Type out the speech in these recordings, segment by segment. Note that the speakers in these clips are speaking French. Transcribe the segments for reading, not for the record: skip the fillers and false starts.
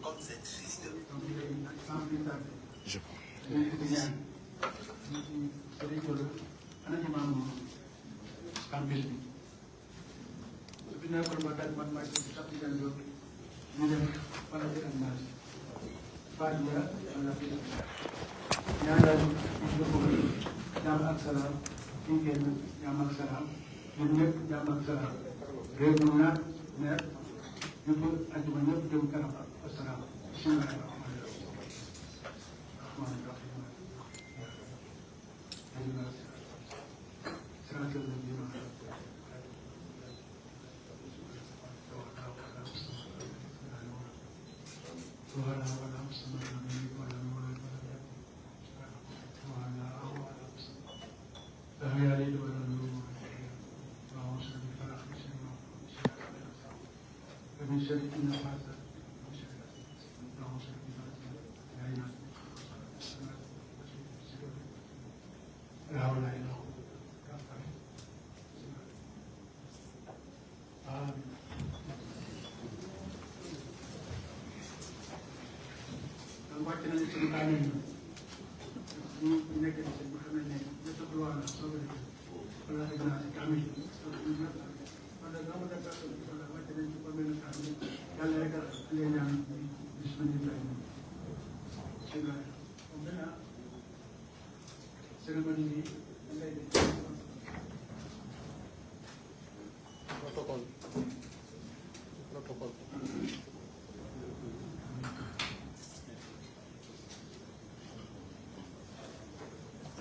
comme c'est triste. Je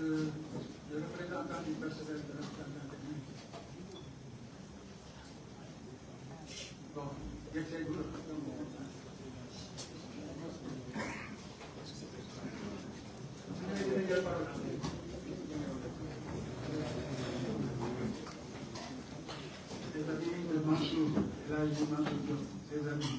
Le représentant du personnel de l'hôpital technique. Bon, j'essaie de ses amis de Mansour, là il est Mansour, ses amis.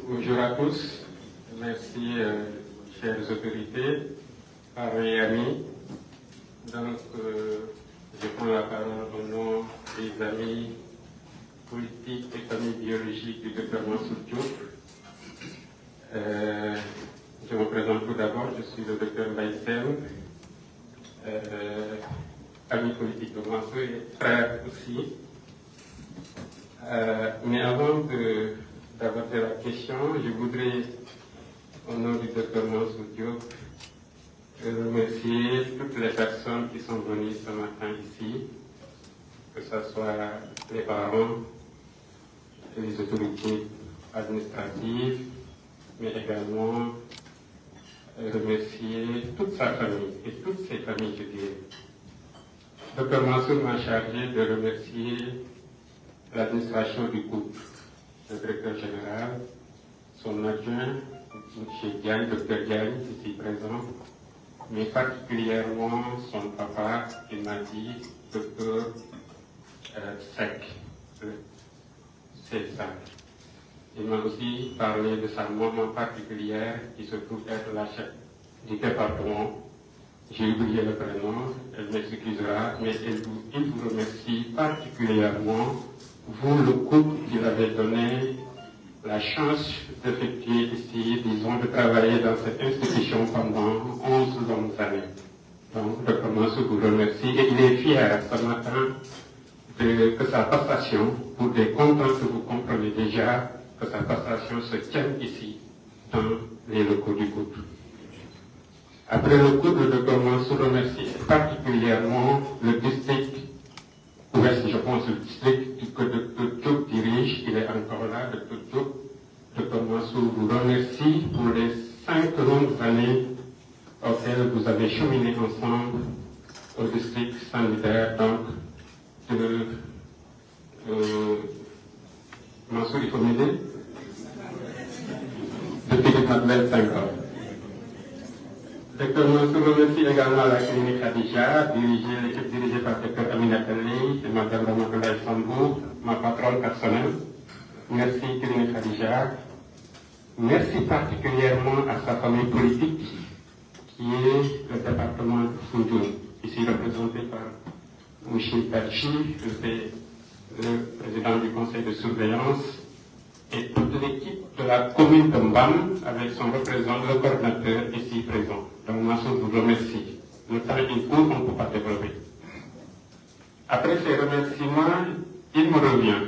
Bonjour à tous, merci chères autorités, parents et amis. Donc, je prends la parole au nom des amis politiques et familles biologiques du Dr Mansour Diop. Je me présente tout d'abord, je suis le Dr Baïsem, ami politique de Mansour et frère aussi. Mais avant d'aborder la question, je voudrais, au nom du Dr Mansour Diop, remercier toutes les personnes qui sont venues ce matin ici, que ce soit les parents, les autorités administratives, mais également remercier toute sa famille et toutes ses familles, je dirais. Dr Mansour m'a chargé de remercier l'administration du couple, le directeur général, son adjoint, M. Diagne, Dr Diagne, ici présent, mais particulièrement son papa, il m'a dit, Dr Sec, c'est ça. Il m'a aussi parlé de sa maman particulière qui se trouve être la chef du département. J'ai oublié le prénom, elle m'excusera, mais il vous remercie particulièrement, vous, le couple qui l'avez donné la chance d'effectuer ici, disons, de travailler dans cette institution pendant 11 longues années. Donc, Dr Mansour vous remercie et il est fier ce matin que sa passation, pour des comptes que vous comprenez déjà, que sa passation se tienne ici, dans les locaux du couple. Après le couple, le Dr Mansour remercie particulièrement le district ouest, je pense, le district que Dr Diop dirige, il est encore là, Dr Diop. Dr Mansour vous remercie pour les 5 longues années auxquelles vous avez cheminé ensemble au district sanitaire, donc, de Mansour, il faut m'aider, de Philippe Madeleine 5 ans. De Dr Mansour remercie également la clinique Khadija, l'équipe dirigée par Dr Amina Telli et Mme Ramatoulaye Sambou, ma patronne personnelle. Merci clinique Khadija. Merci particulièrement à sa famille politique, qui est le département de Foundiougne, ici représenté par Mouchi Tachi, le président du conseil de surveillance, et toute l'équipe de la commune de Mbam, avec son représentant, le coordinateur ici présent. Donc, Mansour vous remercie. Le temps est court, on ne peut pas développer. Après ces remerciements, il me revient.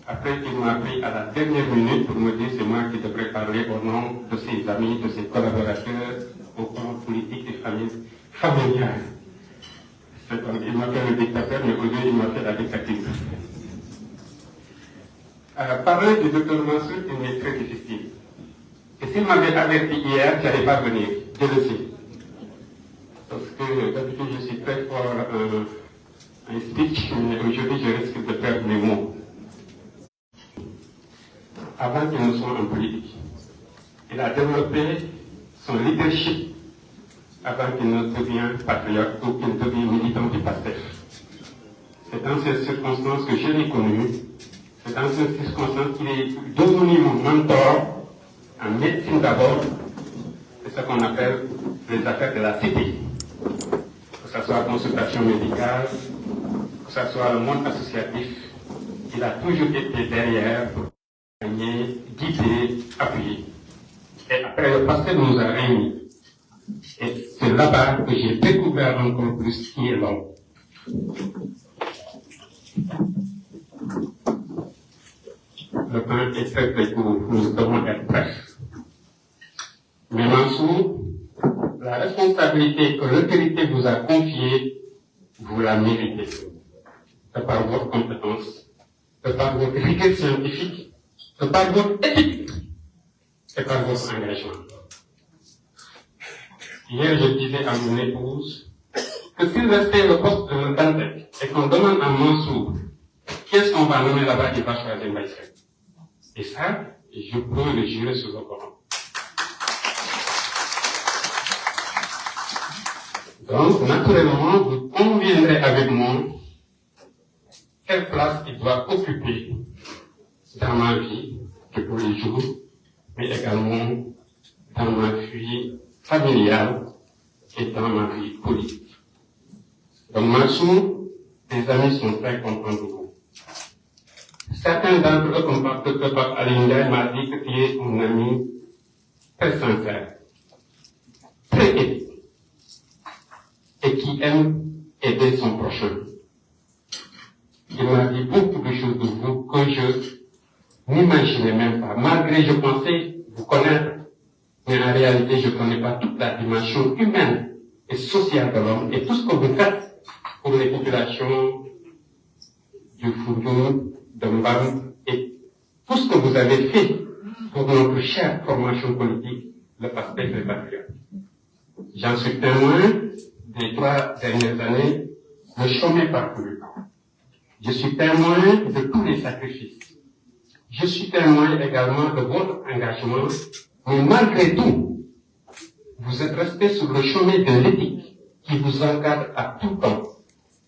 Après, il m'a pris à la dernière minute pour me dire c'est moi qui devrais parler au nom de ses amis, de ses collaborateurs, au plan politique et familial. Il m'a fait le dictateur, mais aujourd'hui, il m'a fait la dictature. Parler du docteur Mansour, il m'est très difficile. Et s'il m'avait averti hier, je n'allais pas venir. Je le sais. Parce que d'habitude, je suis très fort en speech, mais aujourd'hui, je risque de perdre mes mots. Avant qu'il ne soit en politique, il a développé son leadership avant qu'il ne devienne patriote ou qu'il ne devienne militant du PASTEF. C'est dans ces circonstances que je l'ai connu. C'est dans ces circonstances qu'il est devenu mon mentor en médecine d'abord. C'est ce qu'on appelle les affaires de la cité. Que ce soit la consultation médicale, que ce soit le monde associatif, il a toujours été derrière pour gagner, guider, appuyer. Et après, le pasteur nous a réunis. Et c'est là-bas que j'ai découvert encore plus qui est l'homme. Le temps est très très court, nous devons être prêts. Mais Mansour, la responsabilité que l'autorité vous a confiée, vous la méritez. De par votre compétence, de par votre rigueur scientifique, de par votre éthique et par votre engagement. Hier, je disais à mon épouse que s'il restait le poste de Dantec et qu'on demande à Mansour qu'est-ce qu'on va nommer là-bas, il va choisir Maïsek. Et ça, je peux le jurer sur le Coran. Donc, naturellement, vous conviendrez avec moi quelle place il doit occuper dans ma vie de tous les jours, mais également dans ma vie familiale et dans ma vie politique. Donc, Mansour, tes amis sont très contents de vous. Certains d'entre eux, comme Dr Pape Alinda, m'a dit que tu es un ami très sincère, très éthique, et qui aime aider son prochain. Il m'a dit beaucoup de choses de vous que je n'imaginais même pas. Malgré, je pensais vous connaître, mais en réalité, je ne connais pas toute la dimension humaine et sociale de l'homme et tout ce que vous faites pour les populations du Foundiougne, de Mbam et tout ce que vous avez fait pour notre chère formation politique, le PASTEF et Patriote. J'en suis témoin des 3 dernières années, le chemin parcouru. Je suis témoin de tous les sacrifices. Je suis témoin également de votre engagement, mais malgré tout, vous êtes resté sur le chemin de l'éthique qui vous encadre à tout temps,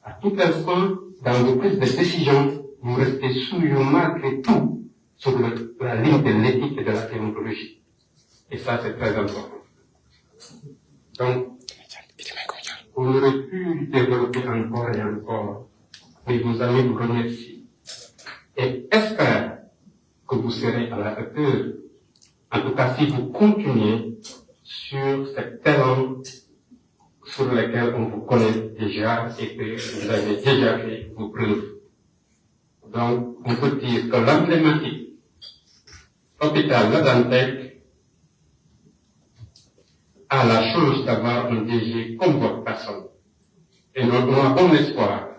à tout instant, dans vos prises de décision. Vous restez souillons malgré tout sur la ligne de l'éthique et de la déontologie. Et ça, c'est très important. Donc, on aurait pu développer encore et encore, mais vos amis vous remercient. Et espèrent que vous serez à la hauteur. En tout cas, si vous continuez sur cet talent sur lequel on vous connaît déjà et que vous avez déjà fait vos preuves. Donc, on peut dire que l'emblématique hôpital Le Dantec a la chance d'avoir un DG comme votre personne. Et notre bon espoir,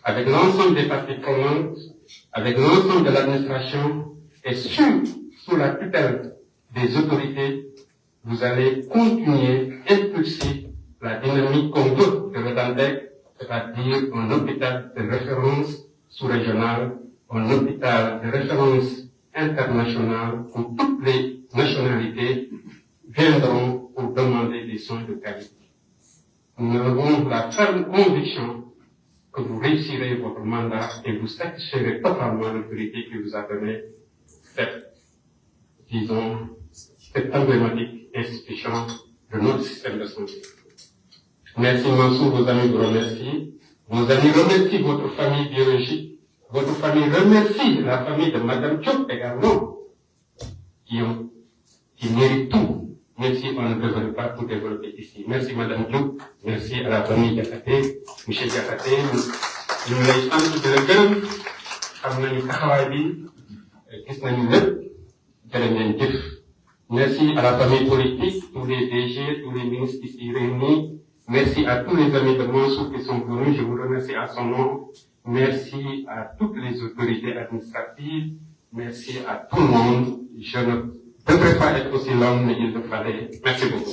avec l'ensemble des parties prenantes, avec l'ensemble de l'administration, et sous la tutelle des autorités, vous allez continuer, impulser la dynamique qu'on veut de Le Dantec, c'est-à-dire un hôpital de référence sous-régional, un hôpital de référence internationale où toutes les nationalités viendront pour demander des soins de qualité. Nous avons la ferme conviction que vous réussirez votre mandat et vous satisferez totalement l'autorité qui vous a donné cette, disons, cette emblématique institution de notre système de santé. Merci Mansour, vos amis vous remercient. Vos amis remercient votre famille biologique. Votre famille remercie la famille de Madame Diop également, qui méritent tout, même si on ne devrait pas tout développer ici. Merci Madame Diop, merci à la famille Diakhaté, Michel Diakhaté, ñu ngi lay sant di la gërëm xam nañu taxawaay bi gis nañu lépp jërë ngeen jëf. Merci à la famille politique, tous les DG, tous les ministres ici réunis. Merci à tous les amis de Mansour qui sont venus, je vous remercie à son nom. Merci à toutes les autorités administratives. Merci à tout le monde. Je ne devrais pas être aussi long, mais il le fallait. Merci beaucoup.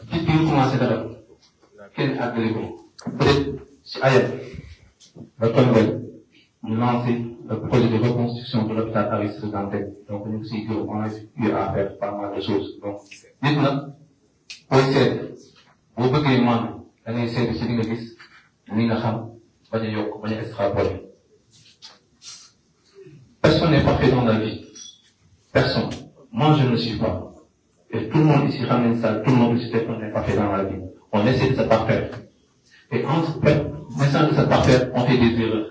ci bi ñu commencé dara kenn àggali ko peut-être si ayat ba tombé ñu lancé le projet de reconstruction de l'hôpital Aristide Dantec donc ñu ngi siy gërëm on a eu à faire pas mal de choses donc nit nag booy seet boo bëggee man da ngay seet si li nga gis li nga xam bañ a yokk bañ a extrapoler. Personne n'est parfait dans la vie. Personne. Moi, je ne le suis pas. Et tout le monde ici ramène ça, tout le monde ici n'est parfait dans la vie. On essaie de se parfaire. Et entre essayant de se parfaire, on fait des erreurs.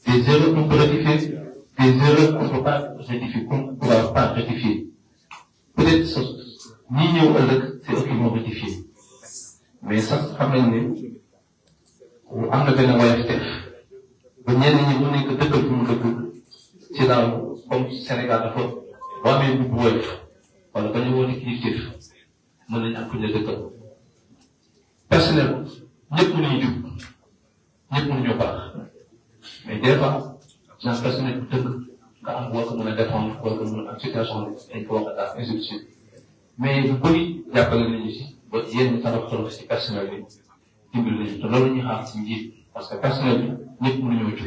Des erreurs qu'on peut rectifier, des erreurs qu'on ne peut pas rectifier, qu'on ne pourra pas rectifier. Peut-être, ni nous, c'est eux qui vont rectifier. Mais ça, c'est quand même, on a besoin de faire. On a besoin de faire. ci daal comme Sénégal dafa boo amee bu woyof wala ba ñu woon kilifteef mën nañu am ku ñu dëkkal personnel ñëpp mënuñu jub ñëpp mënuñoo baax mais des fois genre personnel bu dëgg nga am war ko mën a défendre war ko mën a am situation bi dañ ko wax daal ainsi de suite mais lu bëri jàppale nañu si ba yéen ñu tabax tolof si personnel bi dimbali nañu te loolu ñu xaar si njiit parce que personnel bi ñëpp mënuñoo jub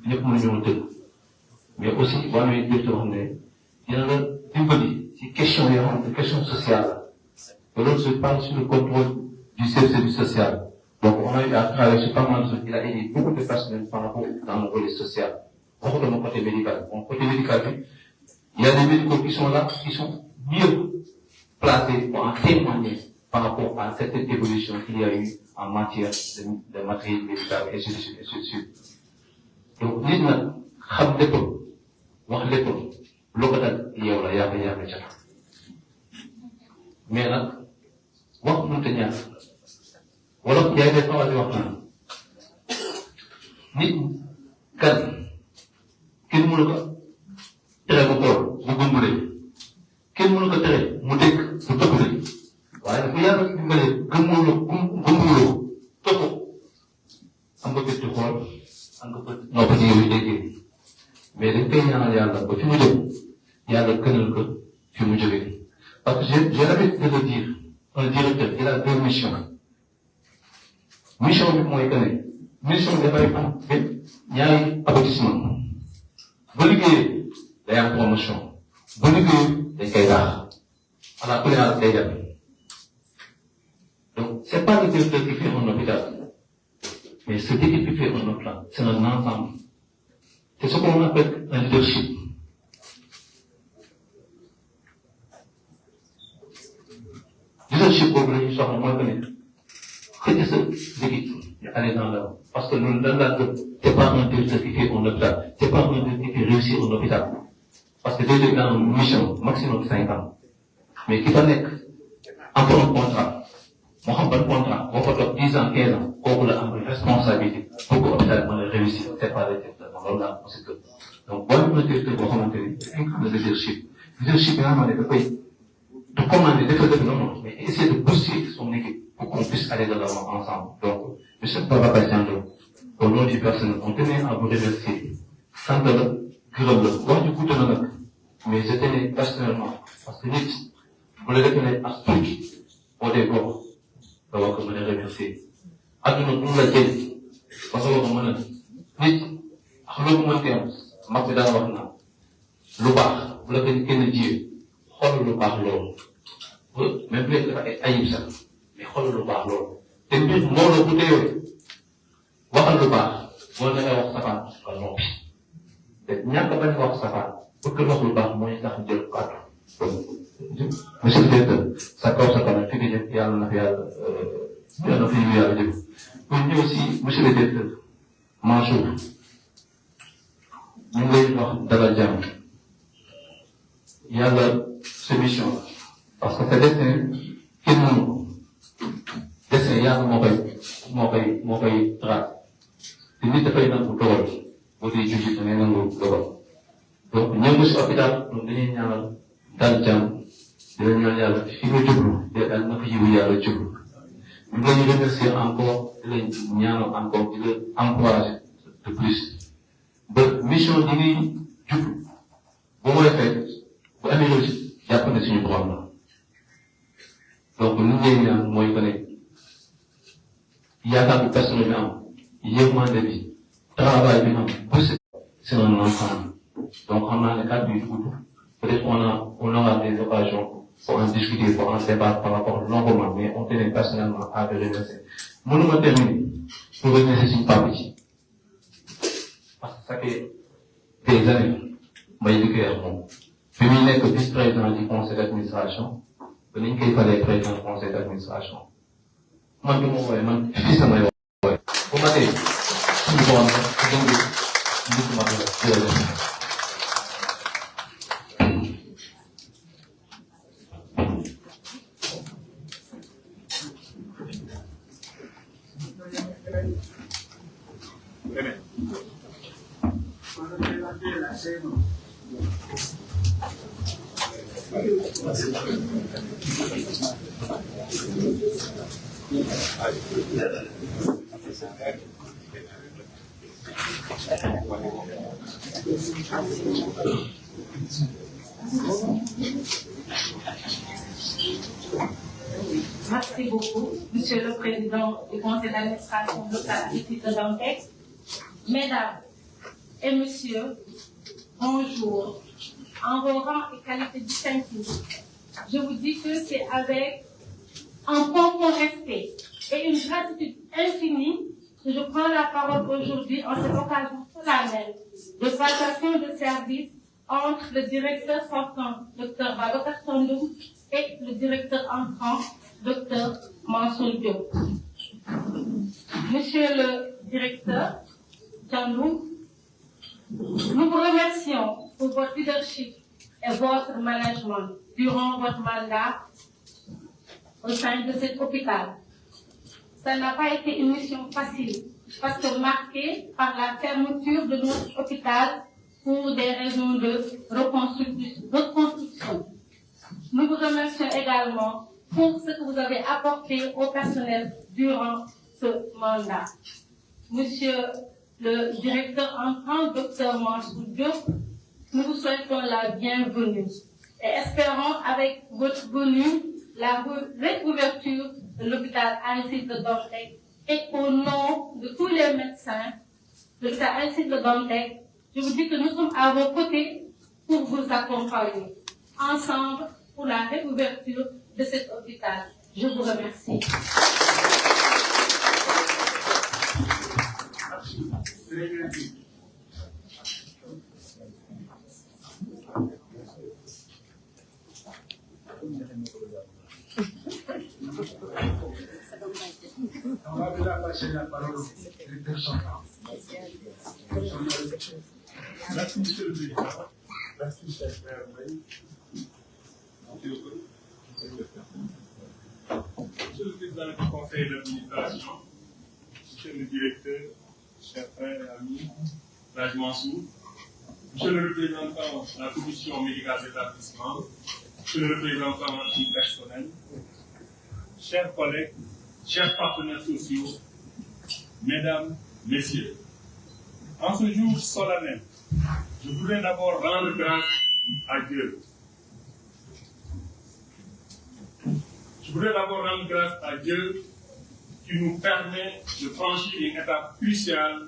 ñëpp mënuñoo dëgg. Mais aussi, boo amee directeur wax ne dina la dimbali ci question yoo xam ne question sociale la. Et loolu je parle sur le contrôle du service social. Donc on a eu à travailler sur pas mal de choses. Il a aidé beaucoup de personnels par rapport dans le volet social. Waxu mon côté médical. Mon côté médical bi, il y a des médicaux qui sont là, qui sont mieux placés pour en témoigner par rapport à certaines évolutions qu'il y a eu en matière de matériel médical et ainsi de suite, ainsi de suite. Donc nit na xam lépp wax lépp lu ko dal yow la yaa ko ca mais nag wax mënut a ñàkk wala yaay def xaw a di wax naan nit kan kenn mënu ko tere mu tool mu gëmbule kenn mënu ko tere mu dégg mu tëbbule waaye bu yàlla dimbalee gëmbuloo topp am nga bët di xool am nga bët noo ko ci yow yi déggee mais dañ koy ñaanal yàlla ba fi mu jëm yàlla gënal ko fi mu jógee parce que j'ai l'habitude de le dire un directeur il a deux missions mission bi mooy que ne mission bi dafay am ñaari aboutissement ba liggéeyee day am promotion ba liggéeyee dañ koy daax ala kulli haal day dem donc c'est pas le directeur qui fait un hôpital mais ce qui fait un hôpital c'est un ensemble. C'est ce qu'on appelle un leadership. Leadership boobu la ñuy soxla mooy que ne xëy na sa liggéey ñu aller dans l'avant parce que loolu lan laa gëm c'est pas un directeur qui fait un hôpital c'est pas un directeur qui fait réussir un hôpital parce que directeur bi am mission maximum 5 ans mais ki fa nekk am un contrat moo xam ban contrat boo fa toog 10 ans 15 ans kooku la am responsabilité pour que hôpital mën a réussir c'est pas le directeur loolu laa ko si gëm donc boo demee directeur boo xamante ni dafa am le leadership bi nga xamante ne dafay du commander dafa def non mais essayer de booster son équipe pour qu'on puisse aller de l'avant ensemble donc monsieur Babacar Diallo au nom du personnel on tenait à vous remercier sant la gërëm la wax ñu gudd na nag mais je tenais personnellement parce que nit bu la defee ne ak tuuti boo dee bokk nga war ko mën a remercier adduna bu mu la jël ba nga war ko mën a nit ak loolu mënti am mag bi daan wax na lu baax bu la koy kenn jiwee xool lu baax loolu même léegi dafa ay ayib sax mais xool lu baax loolu te mbir mbooloo bu teewee waxal lu baax boo na ngay wax safaan wala noppi te ñàkk bañ wax safaan bëgg wax lu baax mooy tax jël kàddu monsieur le directeur sa kaw sa kanam fi nga jëm yàlla na fi yàlla na fi yàlla jëm pour ñëw si monsieur le directeur Mansour ñu ngi lay wax dalal jàmm yàlla sa mission parce que sa destin kenn mënu ko destin yàlla moo koy trace te nit dafay nangu dogal boo dee jullit da ngay nangu dogal donc ñëw si hôpital donc dañuy ñaanal dal jàmm dina ñaan yàlla fi nga jublu de yàlla na fa yiwu yàlla jublu ñu ngi leen remercier encore di leen ñaanal encore di leen encourager de plus ba mission yi ngay jublu bu mooy fekk bu amee loolu jàpp ne suñu borom la donc ñu ngi yaakaar bu personnel bi am yërmande bi travail bi am c'est un ensemble. Donc on a le cadre du groupe. Peut-être on aura des occasions pour en discuter, pour en débattre par rapport longuement, mais on tenait personnellement à le remercier. Mon nom est terminé. Pour remercier une partie. Parce que ça fait des années, moi, il y a bon. Puis il n'est que vice-président du conseil d'administration. Il n'y a pas de président du conseil d'administration. Moi, je m'en vais, man, fils de moi, vous m'avez, Merci beaucoup, Monsieur le Président du Conseil d'administration local de Dantec. Mesdames et Messieurs, bonjour. En vos rangs et qualités distinctives, je vous dis que c'est avec un profond respect et une gratitude infinie que je prends la parole aujourd'hui en cette occasion solennelle de passation de service entre le directeur sortant, Dr Babacar Sandoum, et le directeur entrant, Dr Mansour Diop. Monsieur le directeur Sandoum, nous vous remercions pour votre leadership et votre management durant votre mandat au sein de cet hôpital. Ça n'a pas été une mission facile, parce que marquée par la fermeture de notre hôpital pour des raisons de reconstruction. Nous vous remercions également pour ce que vous avez apporté au personnel durant ce mandat. Monsieur le directeur entrant, Dr Mansour Diop, nous vous souhaitons la bienvenue et espérons avec votre venue la réouverture de l'hôpital Aristide Le Dantec et au nom de tous les médecins de l'hôpital Aristide Le Dantec, je vous dis que nous sommes à vos côtés pour vous accompagner ensemble pour la réouverture de cet hôpital. Je vous remercie. On va déjà passer la parole au directeur sortant. Merci, Monsieur le Président. Merci, cher frère Maï. Monsieur le Président du Conseil d'administration, Monsieur le Directeur, cher frère et ami, Raj Mansour, Monsieur le représentant de la Commission médicale d'établissement, Monsieur le représentant du personnel, chers collègues, chers partenaires sociaux, Mesdames, Messieurs, en ce jour solennel, je voudrais d'abord rendre grâce à Dieu. Je voudrais d'abord rendre grâce à Dieu qui nous permet de franchir une étape cruciale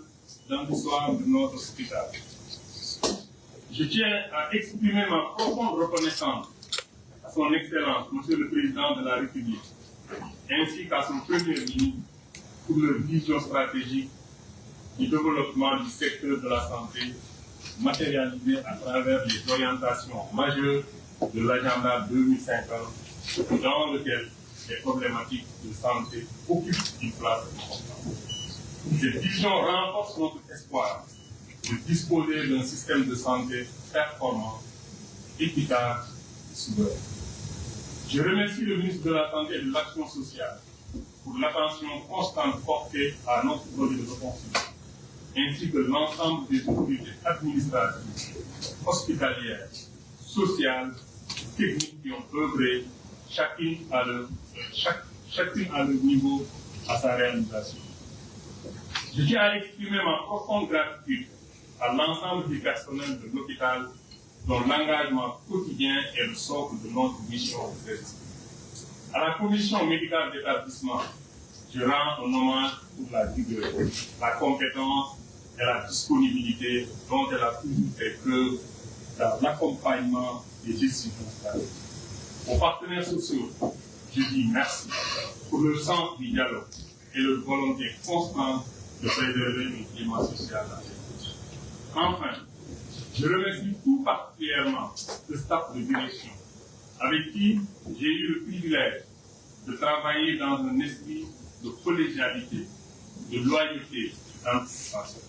dans l'histoire de notre hôpital. Je tiens à exprimer ma profonde reconnaissance à son Excellence, Monsieur le Président de la République, ainsi qu'à son Premier ministre pour leur vision stratégique du développement du secteur de la santé, matérialisée à travers les orientations majeures de l'agenda 2050, dans lequel les problématiques de santé occupent une place importante. Cette vision renforce notre espoir de disposer d'un système de santé performant, efficace et souverain. Je remercie le ministre de la Santé et de l'Action sociale pour l'attention constante portée à notre projet de reconstruction, ainsi que l'ensemble des autorités administratives, hospitalières, sociales, techniques qui ont œuvré chacune à leur niveau à sa réalisation. Je tiens à exprimer ma profonde gratitude à l'ensemble du personnel de l'hôpital dont l'engagement quotidien est le socle de notre mission au service. À la commission médicale d'établissement, je rends un hommage pour la rigueur, la compétence et la disponibilité dont elle a toujours fait preuve dans l'accompagnement des décisions. Aux partenaires sociaux, je dis merci pour le sens du dialogue et leur volonté constante de préserver le climat social. Enfin, je remercie tout particulièrement le staff de direction avec qui j'ai eu le privilège de travailler dans un esprit de collégialité, de loyauté et d'anticipation.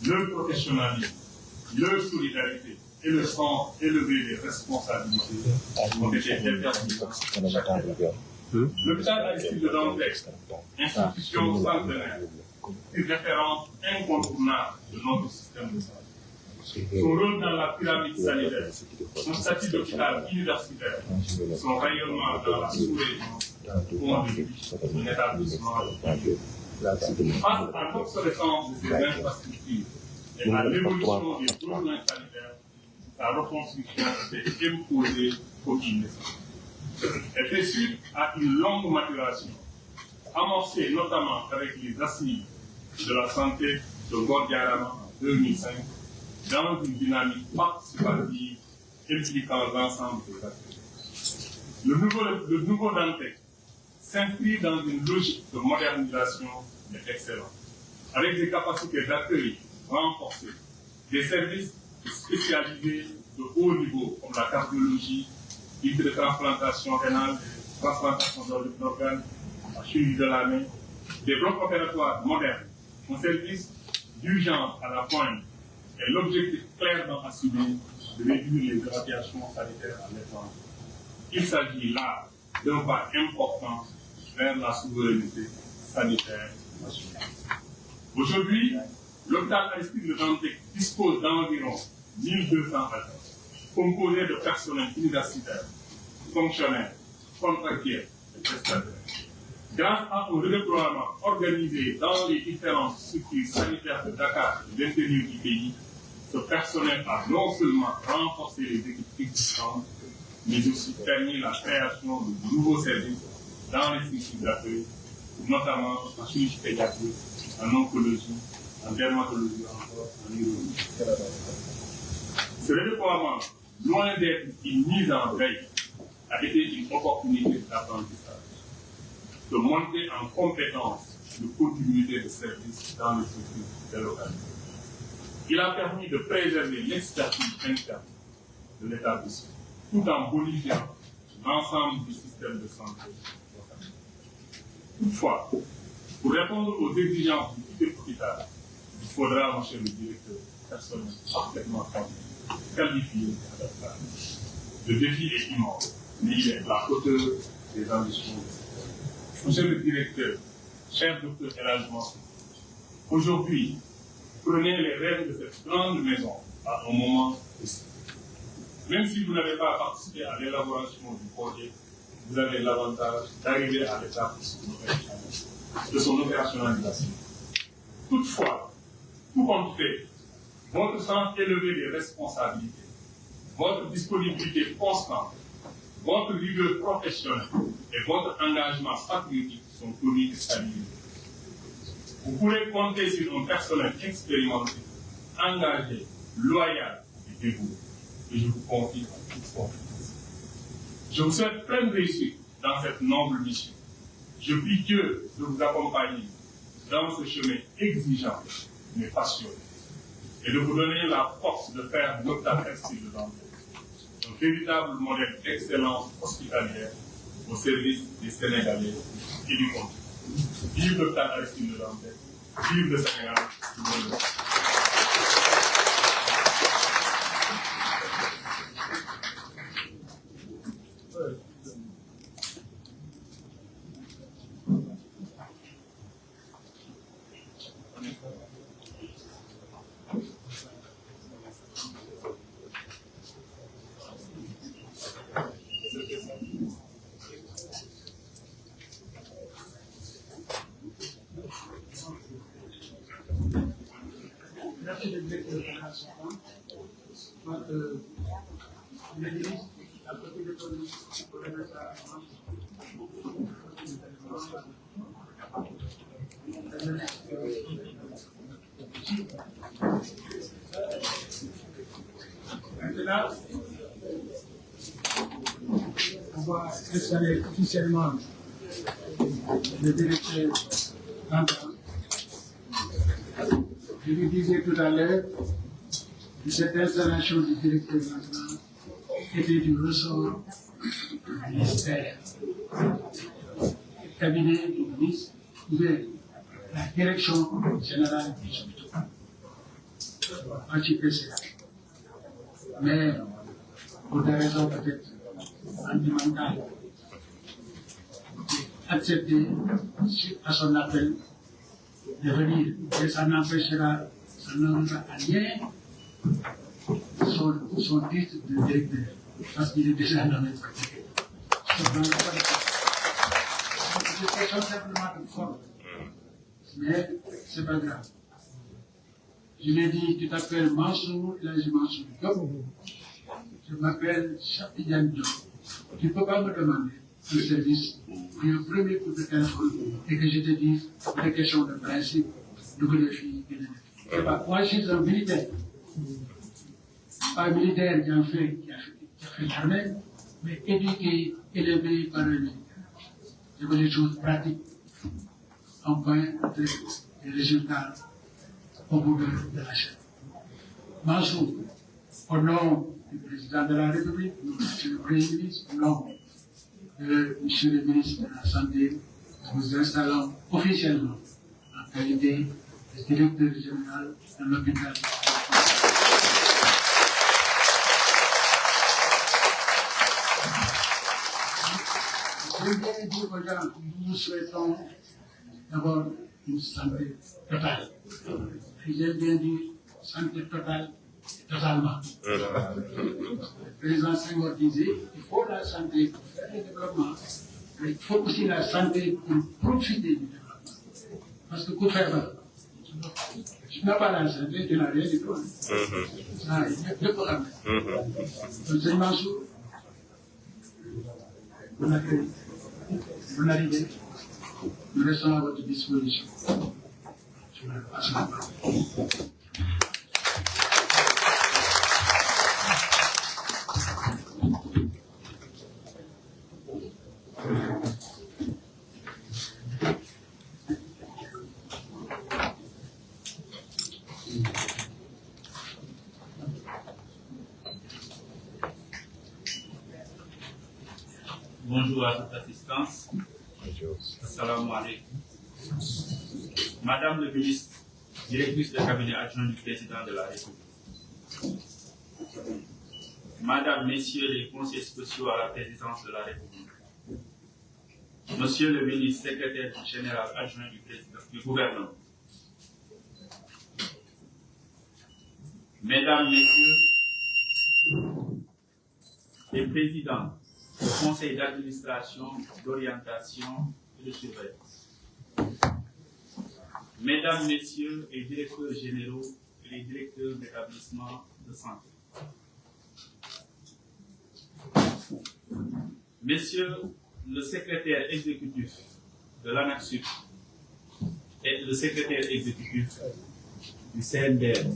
Leur professionnalisme, leur solidarité et le sens élevé des responsabilités ont été déterminants. L'hôpital Aristide Le Dantec, institution centenaire, une référence incontournable de notre système de santé. Son rôle dans la pyramide sanitaire, son statut d'hôpital universitaire, son rayonnement dans la sous-région font de lui un établissement de face à l'obsolescence de ses infrastructures et à l'évolution des besoins sanitaires, sa reconstruction s'est imposée comme une nécessité. Elle fait suite à une longue maturation, amorcée notamment avec les assises de la santé de Gordiarama en 2005, dans une dynamique participative impliquant l'ensemble des acteurs. Le nouveau Dantec s'inscrit dans une logique de modernisation et d'excellence, avec des capacités d'accueil renforcées, des services spécialisés de haut niveau comme la cardiologie, de transplantation rénale, transplantation d'organes, la chirurgie de la main, des blocs opératoires modernes, un service d'urgence à la pointe et l'objectif clairement assumé de réduire les irradiations sanitaires à l'étranger. Il s'agit là d'un pas important vers la souveraineté sanitaire nationale. Aujourd'hui, l'hôpital Aristide Le Dantec dispose d'environ 1200 agents, composés de personnel universitaire, fonctionnaires, contractuels et prestataires. Grâce à un redéploiement organisé dans les différentes structures sanitaires de Dakar et de l'intérieur du pays, ce personnel a non seulement renforcé les équipes existantes, mais aussi permis la création de nouveaux services dans les structures d'accueil, notamment en chirurgie pédiatrique, en oncologie, en dermatologie, encore en urologie. Ce redéploiement, loin d'être une mise en veille, a été une opportunité d'apprentissage, de monter en compétence de continuité de service dans les structures délocalisées. Il a permis de préserver l'expertise interne de l'établissement, tout en bonifiant l'ensemble du système de santé. Toutefois, pour répondre aux exigences du futur hôpital, il faudra, monsieur le directeur, personnel parfaitement qualifié et adaptable. Le défi est immense, mais il est à la hauteur des ambitions. Monsieur le directeur, cher docteur Elhadji Mansour, aujourd'hui, prenez les rênes de cette grande maison à un moment décisif. Même si vous n'avez pas participé à l'élaboration du projet, vous avez l'avantage d'arriver à l'étape de son opérationnalisation. Toutefois, tout compte fait, votre sens élevé des responsabilités, votre disponibilité constante, votre rigueur professionnelle et votre engagement patriotique sont connus et salués. Vous pourrez compter sur un personnel expérimenté, engagé, loyal et dévoué. Et je vous confie en toute confiance. Je vous souhaite pleine réussite dans cette noble mission. Je prie Dieu de vous accompagner dans ce chemin exigeant mais passionné et de vous donner la force de faire notre Aristide Le Dantec, un véritable modèle d'excellence hospitalière au service des Sénégalais et du monde. Vive l'hôpital Aristide Le Dantec, vive le Sénégal, vive le Merci de directeur de la Santé. Donc, le ministre, à côté de police, pour le mettre à Maintenant, on va installer officiellement le directeur entrant. Je vous disais tout à l'heure que cette installation du directeur entrant était du ressort du ministère. Le cabinet du ministre ouvert la direction générale des hôpitaux. Anti-PCA. Mais pour des raisons peut-être environnementales, accepté à son appel de venir. Et ça n'empêchera, ça n'enlèvera à rien son titre de directeur, parce qu'il est déjà nommé directeur. C'est une question simplement de forme. Mais ce n'est pas grave. Je lui ai dit, tu t'appelles Mansour, il a dit Mansour Diop. Je m'appelle Chapidiane Diop. Tu ne peux pas me demander un service, puis un premier coup de téléphone, et que je te dise des questions de principe, de que les filles, que les filles. Moi, je suis un militaire. Pas un militaire qui a fait l'armée, mais éduqué, élevé par un militaire. C'est que les choses pratiques, en point des résultats au bout de la chaîne. Mansour, au nom du président de la République, monsieur le Premier ministre, au nom de monsieur le ministre de la Santé, nous installons officiellement en qualité de directeur général de l'hôpital. Je viens dire aux gens que nous souhaitons d'abord une santé totale. Et j'aime bien dire santé totale, totalement. Le président Senghor disait qu'il faut la santé pour faire le développement, mais il faut aussi la santé pour profiter du développement. Parce que pour faire tu n'as pas la santé, tu n'as rien du tout. Ah, il y a deux problèmes. Donc, c'est Mansour, vous arrivez, nous restons à votre disposition. Je vous passe la parole. Bonjour à toute assistance. Assalamu alaikum. Madame le ministre, directrice de cabinet adjoint du président de la République. Madame, messieurs les conseillers spéciaux à la présidence de la République. Monsieur le ministre, secrétaire général adjoint du président du gouvernement. Mesdames, messieurs les présidents du conseil d'administration, d'orientation et de surveillance. Mesdames, messieurs les directeurs généraux et les directeurs d'établissements de santé. Messieurs le secrétaire exécutif de l'ANACSUP et le secrétaire exécutif du CNDR.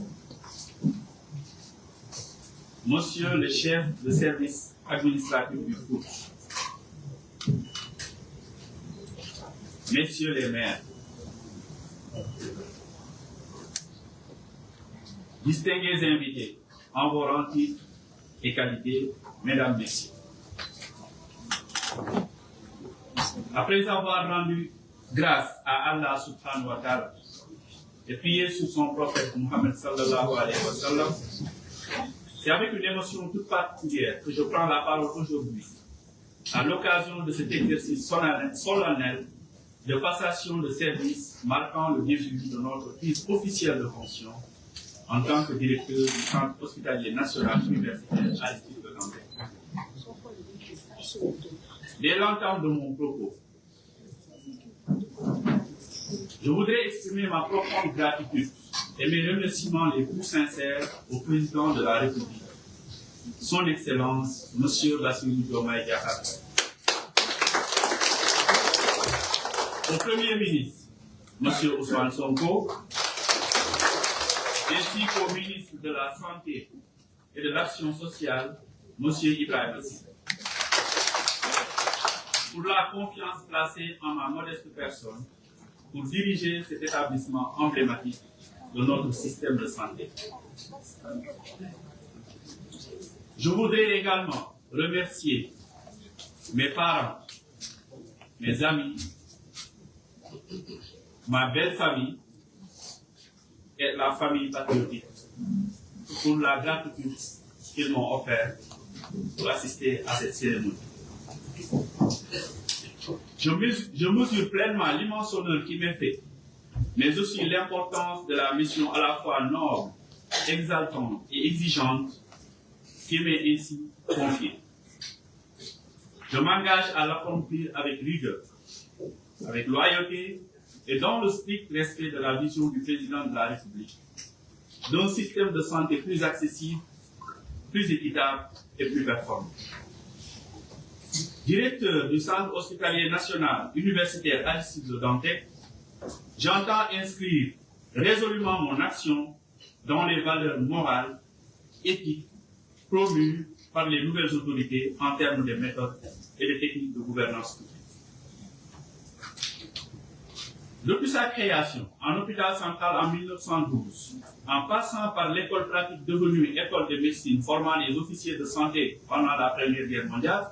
Monsieur le chef de service administratif du groupe. Messieurs les maires. Distingués invités, en vos rangs, titres et qualités, mesdames, messieurs. Après avoir rendu grâce à Allah subhanahu wa ta'ala et prié sur son prophète Muhammad sallallahu alayhi wa sallam, c'est avec une émotion toute particulière que je prends la parole aujourd'hui, à l'occasion de cet exercice solennel de passation de service marquant le début de notre prise officielle de fonction en tant que directeur du centre hospitalier national universitaire Aristide Le Dantec. Dès l'entente de mon propos, je voudrais exprimer ma profonde gratitude et mes remerciements les plus sincères au président de la République, son Excellence, M. Bassirou Diomaye Diakhar Faye. au Premier ministre, M. Ousmane Sonko, ainsi qu'au ministre de la Santé et de l'Action sociale, M. Ibrahim Sy, pour la confiance placée en ma modeste personne pour diriger cet établissement emblématique de notre système de santé. Je voudrais également remercier mes parents, mes amis, ma belle famille et la famille patriotique pour la gratitude qu'ils m'ont offerte pour assister à cette cérémonie. Je mesure pleinement l'immense honneur qui m'est fait, mais aussi l'importance de la mission à la fois noble, exaltante et exigeante qui m'est ainsi confiée. Je m'engage à l'accomplir avec rigueur, avec loyauté et dans le strict respect de la vision du président de la République, d'un système de santé plus accessible, plus équitable et plus performant. Directeur du Centre hospitalier national universitaire Aristide Le Dantec, j'entends inscrire résolument mon action dans les valeurs morales, éthiques, promues par les nouvelles autorités en termes de méthodes et de techniques de gouvernance publique. Depuis sa création en hôpital central en 1912, en passant par l'école pratique devenue école de médecine formant les officiers de santé pendant la Première Guerre mondiale,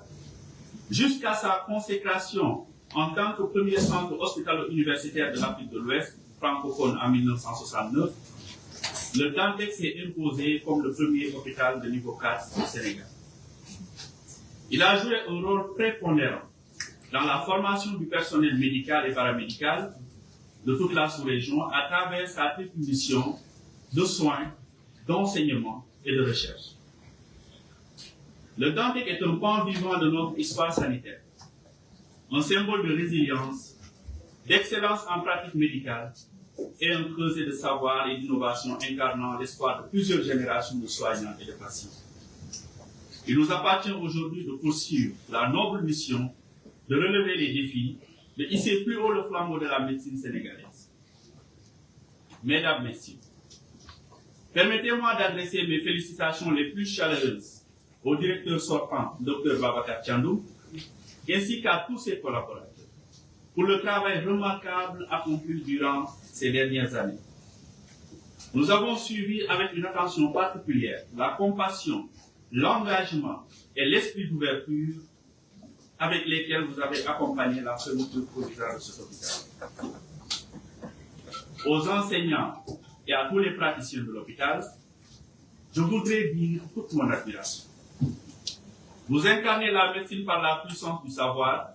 jusqu'à sa consécration en tant que premier centre hospitalo-universitaire de l'Afrique de l'Ouest, francophone en 1969, le Dantec s'est imposé comme le premier hôpital de niveau 4 au Sénégal. Il a joué un rôle prépondérant dans la formation du personnel médical et paramédical de toute la sous-région à travers sa triple mission de soins, d'enseignement et de recherche. Le Dantec est un pan vivant de notre histoire sanitaire, un symbole de résilience, d'excellence en pratique médicale et un creuset de savoir et d'innovation incarnant l'espoir de plusieurs générations de soignants et de patients. Il nous appartient aujourd'hui de poursuivre la noble mission de relever les défis, de hisser plus haut le flambeau de la médecine sénégalaise. Mesdames, Messieurs, permettez-moi d'adresser mes félicitations les plus chaleureuses au directeur sortant, Dr Babacar Thiandoum, ainsi qu'à tous ses collaborateurs, pour le travail remarquable accompli durant ces dernières années. Nous avons suivi avec une attention particulière la compassion, l'engagement et l'esprit d'ouverture avec lesquels vous avez accompagné la fermeture provisoire de cet hôpital. Aux enseignants et à tous les praticiens de l'hôpital, je voudrais dire toute mon admiration. Vous incarnez la médecine par la puissance du savoir.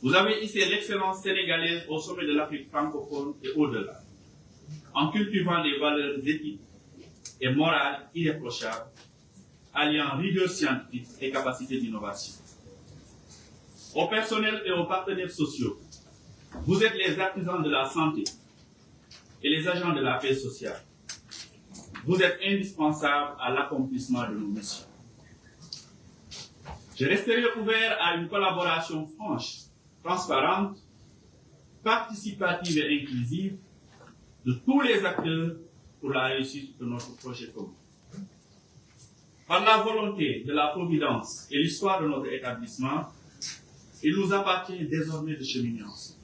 Vous avez hissé l'excellence sénégalaise au sommet de l'Afrique francophone et au-delà, en cultivant des valeurs éthiques et morales irréprochables, alliant rigueur scientifique et capacité d'innovation. Au personnel et aux partenaires sociaux, vous êtes les artisans de la santé et les agents de la paix sociale. Vous êtes indispensables à l'accomplissement de nos missions. Je resterai ouvert à une collaboration franche, transparente, participative et inclusive de tous les acteurs pour la réussite de notre projet commun. Par la volonté de la Providence et l'histoire de notre établissement, il nous appartient désormais de cheminer ensemble.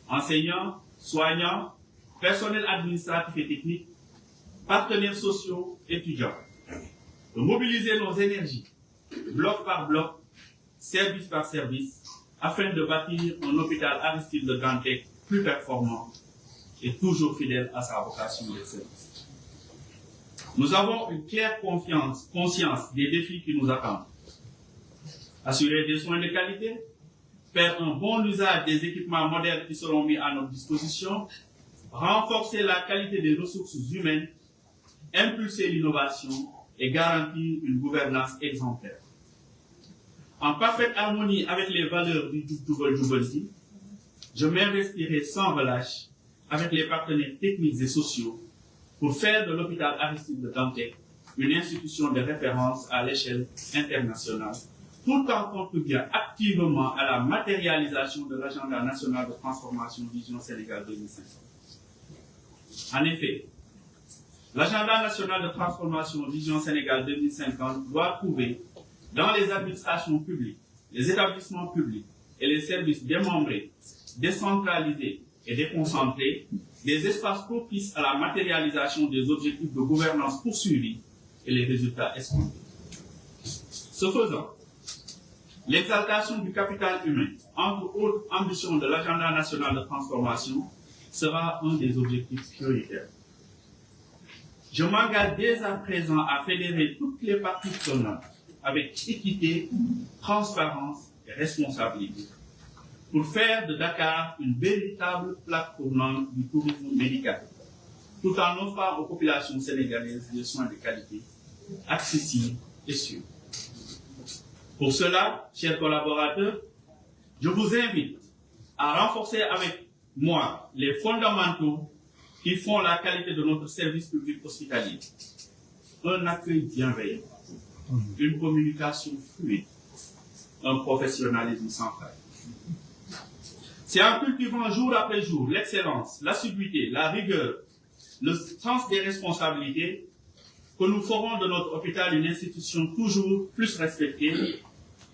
Enseignants, soignants, personnel administratif et technique, partenaires sociaux, étudiants, de mobiliser nos énergies, bloc par bloc, service par service, afin de bâtir un hôpital Aristide Le Dantec plus performant et toujours fidèle à sa vocation d'excellence. Nous avons une claire conscience des défis qui nous attendent. Assurer des soins de qualité, faire un bon usage des équipements modernes qui seront mis à notre disposition, renforcer la qualité des ressources humaines, impulser l'innovation et garantir une gouvernance exemplaire. En parfaite harmonie avec les valeurs du Double Jubilee, je m'investirai sans relâche avec les partenaires techniques et sociaux pour faire de l'hôpital Aristide Le Dantec une institution de référence à l'échelle internationale tout en contribuant activement à la matérialisation de l'agenda national de transformation Vision Sénégal 2050. En effet, l'agenda national de transformation Vision Sénégal 2050 doit trouver dans les administrations publiques, les établissements publics et les services démembrés, décentralisés et déconcentrés, des espaces propices à la matérialisation des objectifs de gouvernance poursuivis et les résultats escomptés. Ce faisant, l'exaltation du capital humain, entre autres ambitions de l'agenda national de transformation, sera un des objectifs prioritaires. Je m'engage dès à présent à fédérer toutes les parties prenantes avec équité, transparence et responsabilité pour faire de Dakar une véritable plaque tournante du tourisme médical, tout en offrant aux populations sénégalaises des soins de qualité, accessibles et sûrs. Pour cela, chers collaborateurs, je vous invite à renforcer avec moi les fondamentaux qui font la qualité de notre service public hospitalier. Un accueil bienveillant, une communication fluide, un professionnalisme sans faille. C'est en cultivant jour après jour l'excellence, l'assiduité, la rigueur, le sens des responsabilités que nous ferons de notre hôpital une institution toujours plus respectée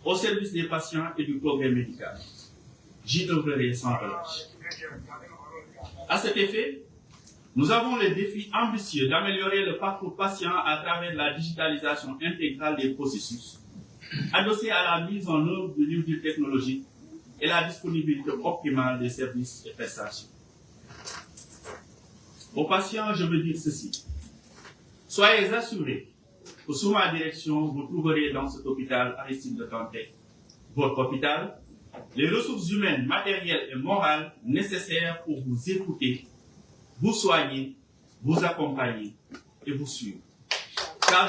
au service des patients et du progrès médical. J'y œuvrerai sans relâche. À cet effet, nous avons le défi ambitieux d'améliorer le parcours patient à travers la digitalisation intégrale des processus, adossée à la mise en œuvre du New Deal technologique et la disponibilité optimale des services et prestations. Aux patients, je veux dire ceci. Soyez assurés que sous ma direction, vous trouverez dans cet hôpital Aristide Le Dantec, votre hôpital, les ressources humaines, matérielles et morales nécessaires pour vous écouter, vous soigner, vous accompagner et vous suivre. Car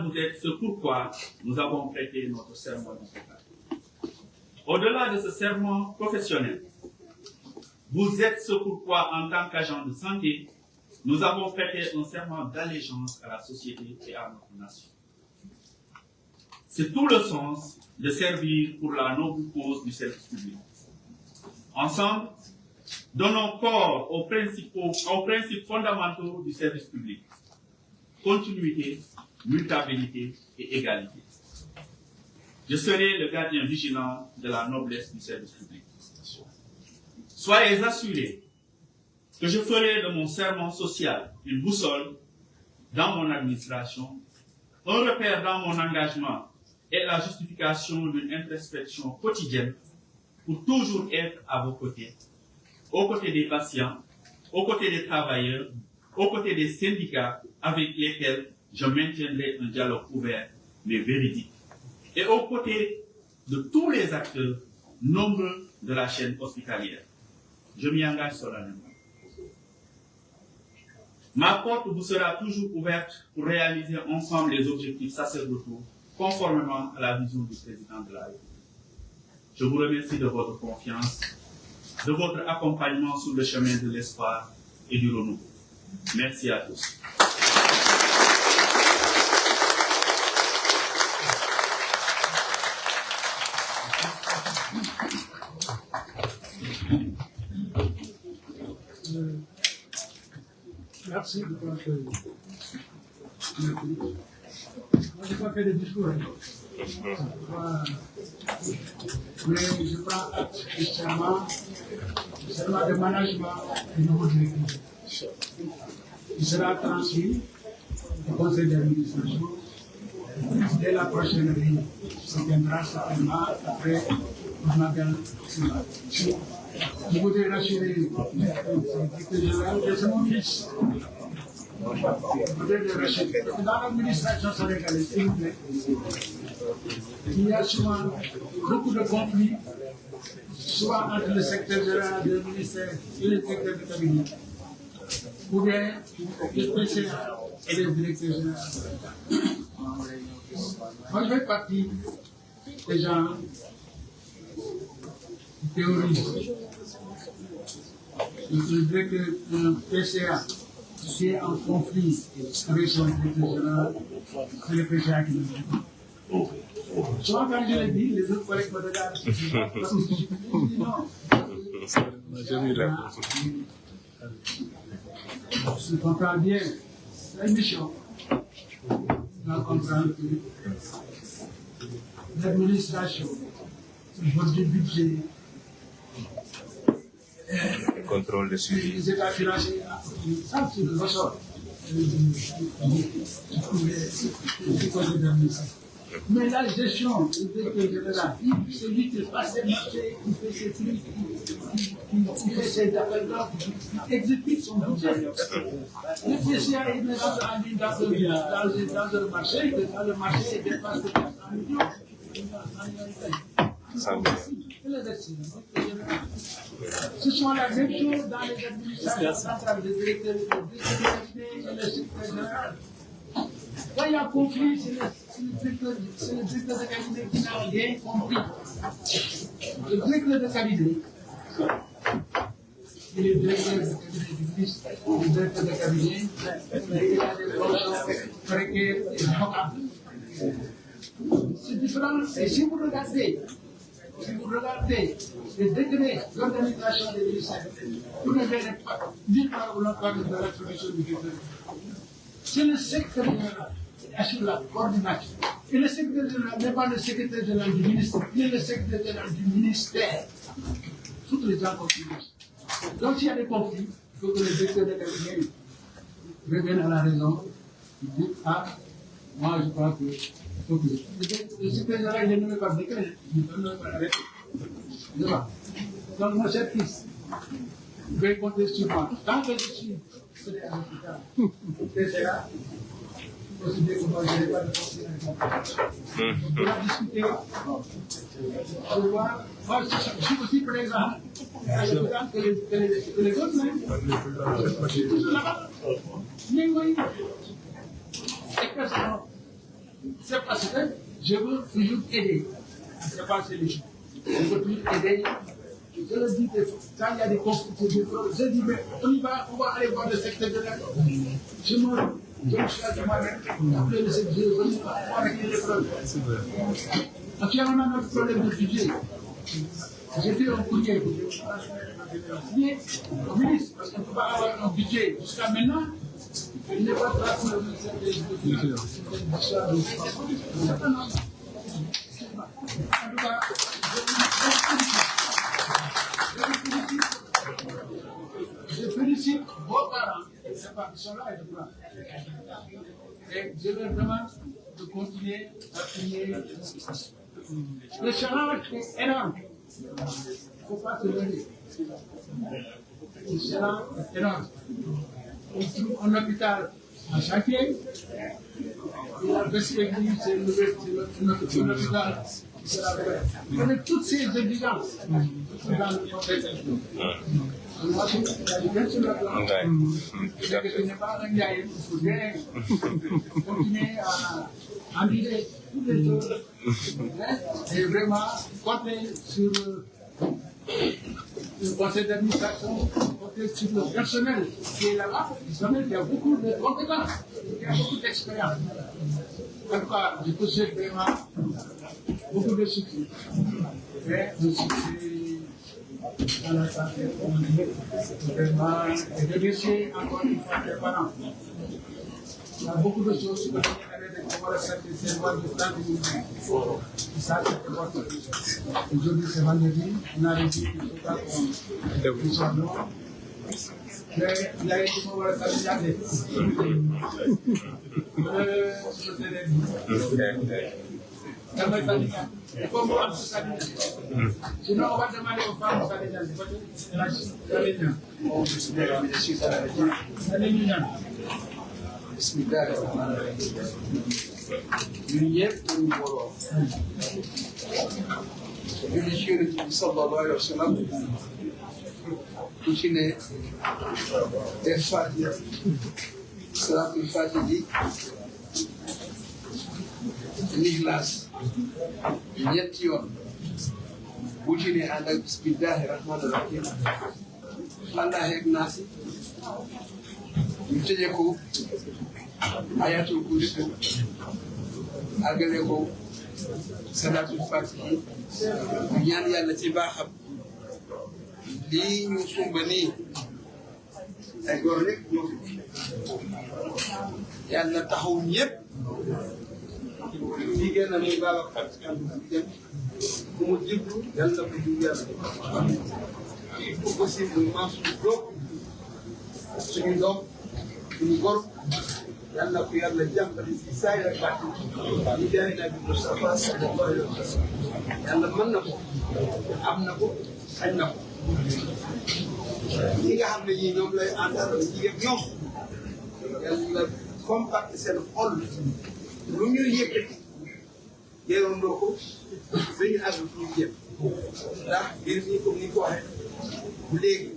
vous êtes ce pourquoi nous avons prêté notre serment d'hôpital. Au-delà de ce serment professionnel, vous êtes ce pourquoi, en tant qu'agent de santé, nous avons prêté un serment d'allégeance à la société et à notre nation. C'est tout le sens de servir pour la noble cause du service public. Ensemble, donnons corps aux principes fondamentaux du service public. Continuité, mutabilité et égalité. Je serai le gardien vigilant de la noblesse du service public. Soyez assurés que je ferai de mon serment social une boussole dans mon administration, un repère dans mon engagement et la justification d'une introspection quotidienne pour toujours être à vos côtés, aux côtés des patients, aux côtés des travailleurs, aux côtés des syndicats avec lesquels je maintiendrai un dialogue ouvert mais véridique, et aux côtés de tous les acteurs nombreux de la chaîne hospitalière. Je m'y engage solennellement. Ma porte vous sera toujours ouverte pour réaliser ensemble les objectifs sacerdotaux conformément à la vision du président de la République. Je vous remercie de votre confiance, de votre accompagnement sur le chemin de l'espoir et du renouveau. Merci à tous. Merci de votre... Moi, je n'ai pas fait de discours. Mais je prends acte du serment de management du nouveau directeur. Il sera transmis au conseil d'administration dès la prochaine réunion. Ça viendra certainement après le matin. Je voudrais rassurer le directeur général que c'est mon fils. Je voudrais le rassurer. Dans l'administration sénégalaise, s'il vous plaît, il y a souvent beaucoup de conflits, soit entre le secrétaire général du ministère et le directeur de cabinet, ou bien le PCA et le directeur général. Moi, je fais partie des gens qui théorisent. Le directeur PCA qui est en conflit avec son directeur général, c'est le président qui nous dit. Souvent, quand je le dis, les autres collègues me regardent. Parce que je dis non. Je comprends bien la mission. Je comprends que l'administration, le vote du budget, Le contrôle de suivi. les états financiers, ça c'est le ressort du côté de l'administration. Mais la gestion du directeur général, c'est lui qui passe les marchés, qui fait ses trucs, qui fait ses appels d'offres, qui exécute son budget. Le PCA il met ça en ligne dans le marché, que dans le marché il dépasse les 400 millions. Ce sont la même chose dans les administrations centrales, les directeurs de cabinet et le secrétaire général. Quand il y a conflit, c'est le directeur de cabinet qui n'a rien compris. Le directeur de cabinet, il est directeur de cabinet du ministre, le directeur de cabinet, il a des fonctions précaires et vocables. C'est différent. Et si vous regardez les décrets d'organisation des ministères, vous ne verrez pas nulle part où l'on parle de l'attribution du directeur. C'est le secrétaire général qui assure la coordination. Et le secrétaire général n'est pas le secrétaire général du ministre, il est le secrétaire général du ministère. Toutes les gens continuent. Donc s'il y a des conflits, il faut que le directeur de cabinet revienne à la raison. Il dit, ah, moi je crois que le secrétaire général il est nommé par décret, il est nommé par arrêté. Donc mon cher fils, vous pouvez compter sur moi. Tant que je suis c'est là, possible que moi je n'ai pas de conseil. On pourra discuter. Je vois, moi je suis aussi présent. Que les autres, mais oui, c'est parce que je veux toujours aider. C'est pas celui. Je veux toujours aider. Je le dis, quand il y a des conflits, je dis, mais on y va, on va aller voir le secteur de la. Je me suis à moi-même, après le secteur, on va régler les problèmes. Actuellement, on a notre problème de budget. J'ai fait un courrier au ministre, parce qu'on ne peut pas avoir un budget jusqu'à maintenant. Il n'est pas trace de en tout cas, je félicite vos parents, ils sont là et je crois. Et je leur demande de continuer à prier. Le challenge est énorme. Il ne faut pas se leurrer. Le challenge est énorme. On trouve un hôpital à chantier. Et la perspective, c'est un hôpital qui sera ouvert. Avec toutes ces exigences, dans le contexte. Moi, je suis bien sur le plan. Ce n'est pas un gars, il faut bien continuer à envirer toutes les choses. Et vraiment compter sur le conseil d'administration, compter sur le personnel qui est là-bas. Le personnel qui a beaucoup de compétences, qui a beaucoup d'expérience. En tout cas, je peux souhaiter vraiment beaucoup de succès. Et le succès dans la santé, vraiment, et de remercier encore une fois les parents. Il y a beaucoup de choses sur lesquelles on va accepter ces lois de temps de l'humain. Et ça, c'est important. Aujourd'hui, c'est vendredi, on a réussi qu'il ne faut pas qu'on soit loin. Mais il y a été mon voilà, ça vient d'être. Je te l'ai dit. Il faut voir tout ça. Sinon, on va demander aux femmes ça déjà. ñun ñëpp ñu booloo julli ci Yonent bi sallallahu alayhi wa sallam ku ci ne def Faatiha salaatul Faatiha ji Ixlaas ñetti yoon bu ci ne ànd ak bismillahi rahmaani rahim Falaq ak Naas ñu tëjee ko ayatul kursi àggale ko salaatul fatihi ñaan yàlla ci baaxam lii ñu sumba nii ay góor rek ñoo fi yàlla taxaw ñëpp lii génn muy Babacar dem bu mu jiblu yàlla ko jub yàlla il faut possible maa suñu doom suñu doom suñu góor yàlla ko yàlla jàppale si saa yi rek bàtt ñu jaay naa bi Moustapha sallallahu alayhi wa sallam yàlla mën na ko am na ko sañ na ko ñi nga xam ne ñii ñoom lay àndal jigéen ñoom yàlla compacte seen xol lu ñu yëkkati yeewandoo ko dañu àgg fu ñu jëm ndax mbir mi comme ni ko waxee bu léegi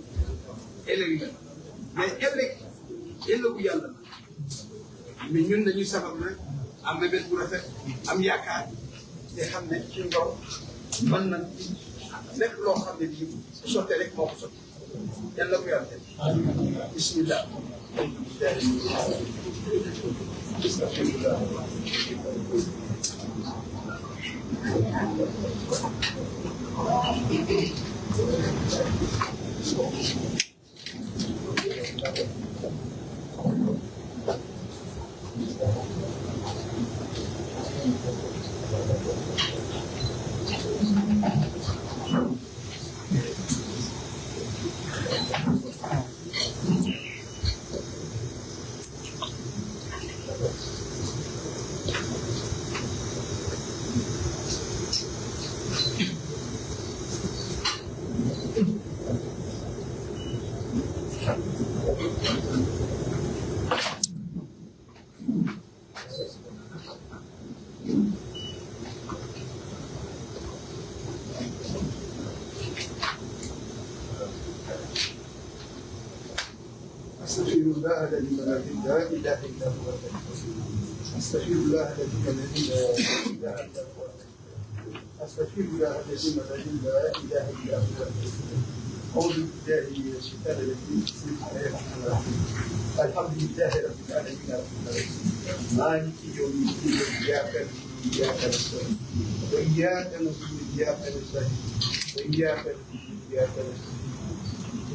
ëllëg la mais ëllëgu yàlla la mais ñun dañuy sabab rek am na bés bu rafet am yaakaar te xam ne ci ngor mën na lépp loo xam ne lii su sottee rek moo ko sotti yàlla ko yàlla def bismillah أستغفر الله الذي لا إله إلا هو أستغفر الله الذي لا إله إلا هو أستغفر الله الذي لا إله إلا هو أعوذ بالله من الشيطان الرجيم بسم الله الرحمن الرحيم الحمد لله رب العالمين مالك يوم الدين إياك نعبد وإياك نستعين وإياك نعبد وإياك نستعين وإياك نعبد وإياك نستعين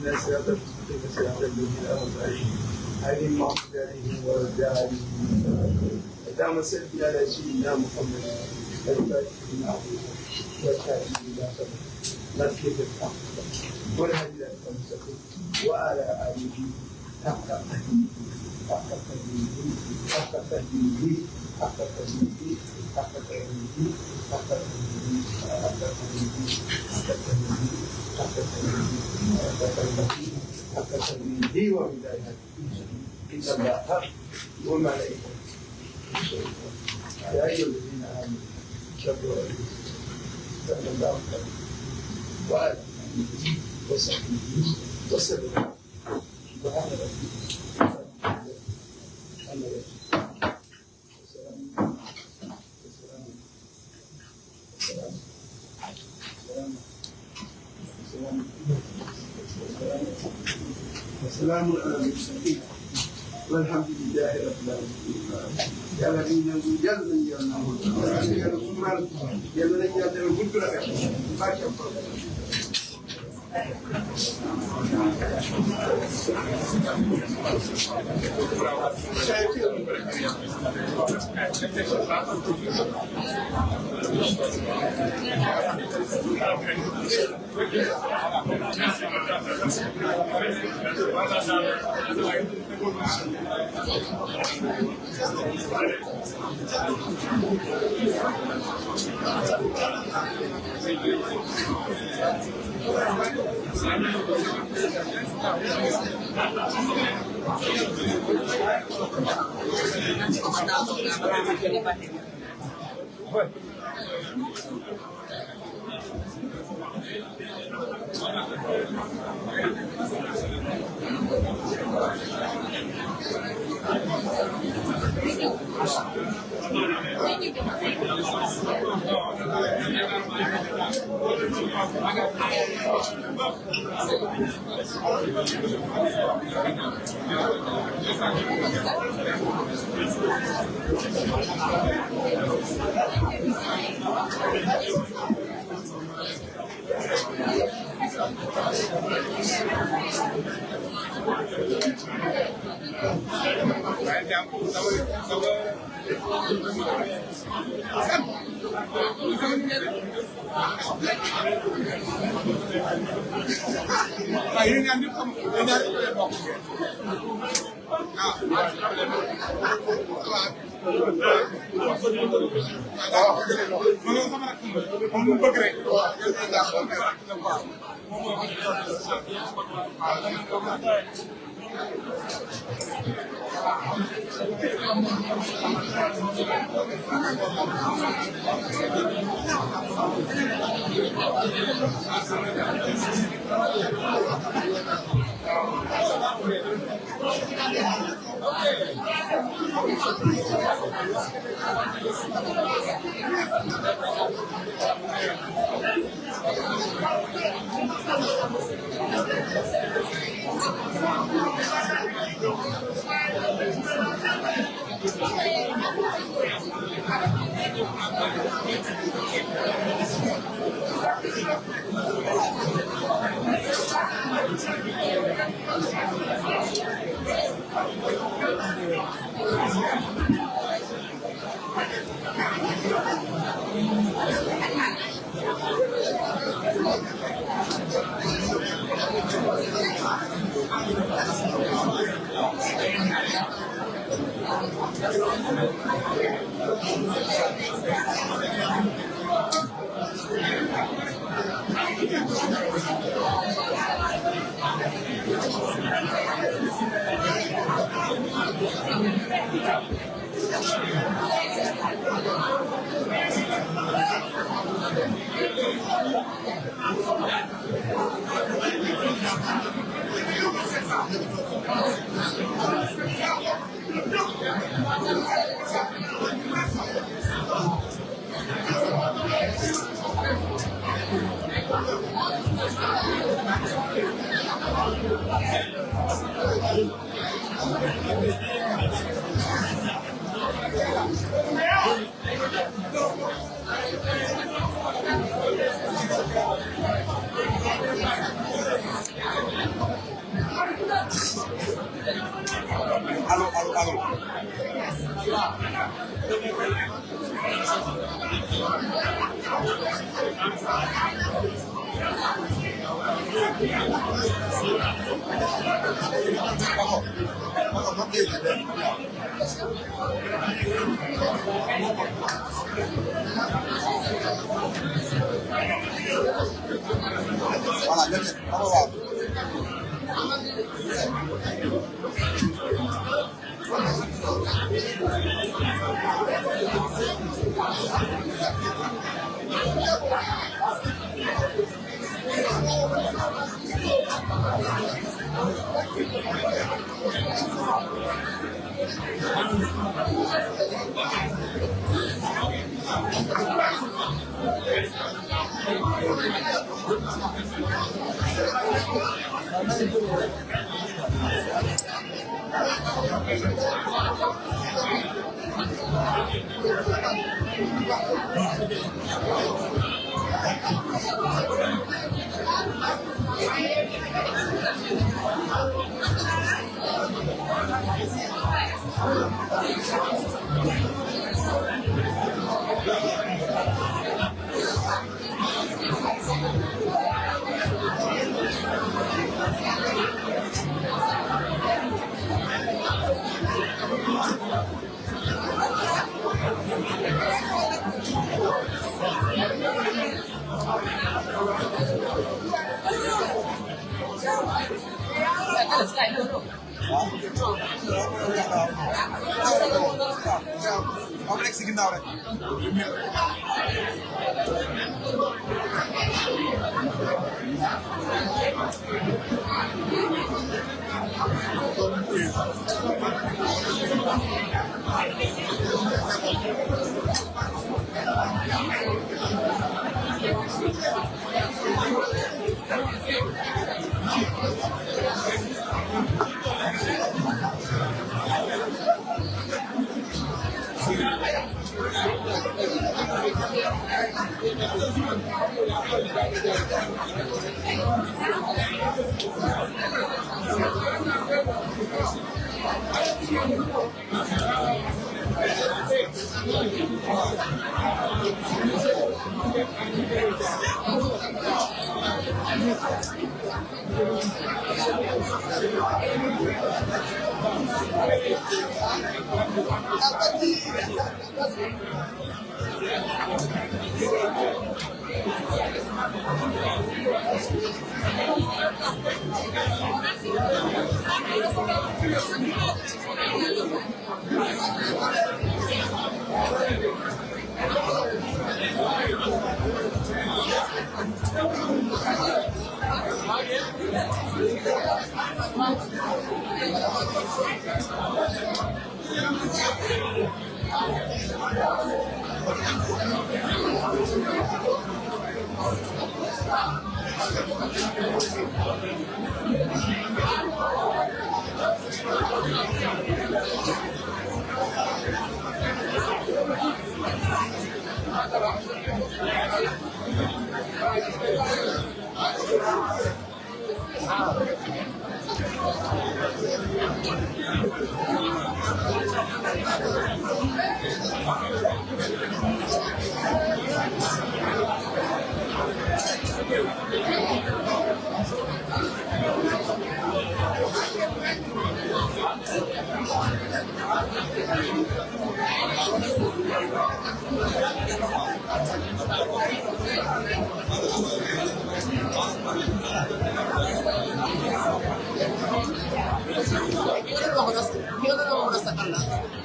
إن صراط المستقيم صراط الذين أنعمت عليهم غير المغضوب عليهم ولا الضالين اللهم صل على سيدنا محمد الفاتح لما أغلق والخاتم لما سبق ناصر الحق والهادي إلى صراط المستقيم وعلى آله حق قدره حق قدره حق قدره حق قدره حق قدره حق قدره حق قدره حق تلميذه وبدايته إن الله وملائكته يا أيها الذين آمنوا صلوا عليه صلى الله عليه وعلى آله وصحبه وسلم سبحان ربك وسلام على المرسلين والحمد لله رب العالمين يا الذين جل يا رسول يا الذين جل بكرة ما شاء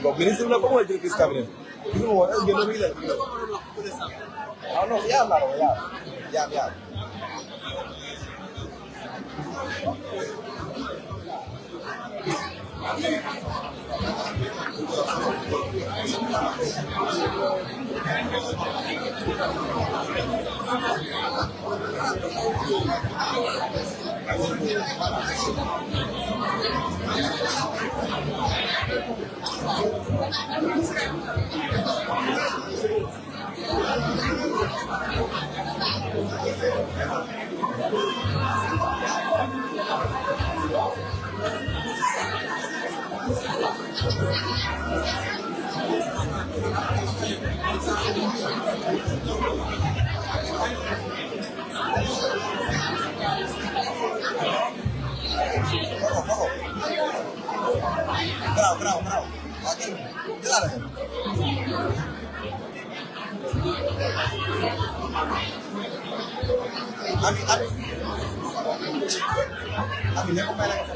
Bon, ministre la ¿cómo es el cabinet? ¿Cómo es? Yo no vi la. Ah, no, ya hablaron, ya. Bravo. Aquí, claro. A mí me compra la que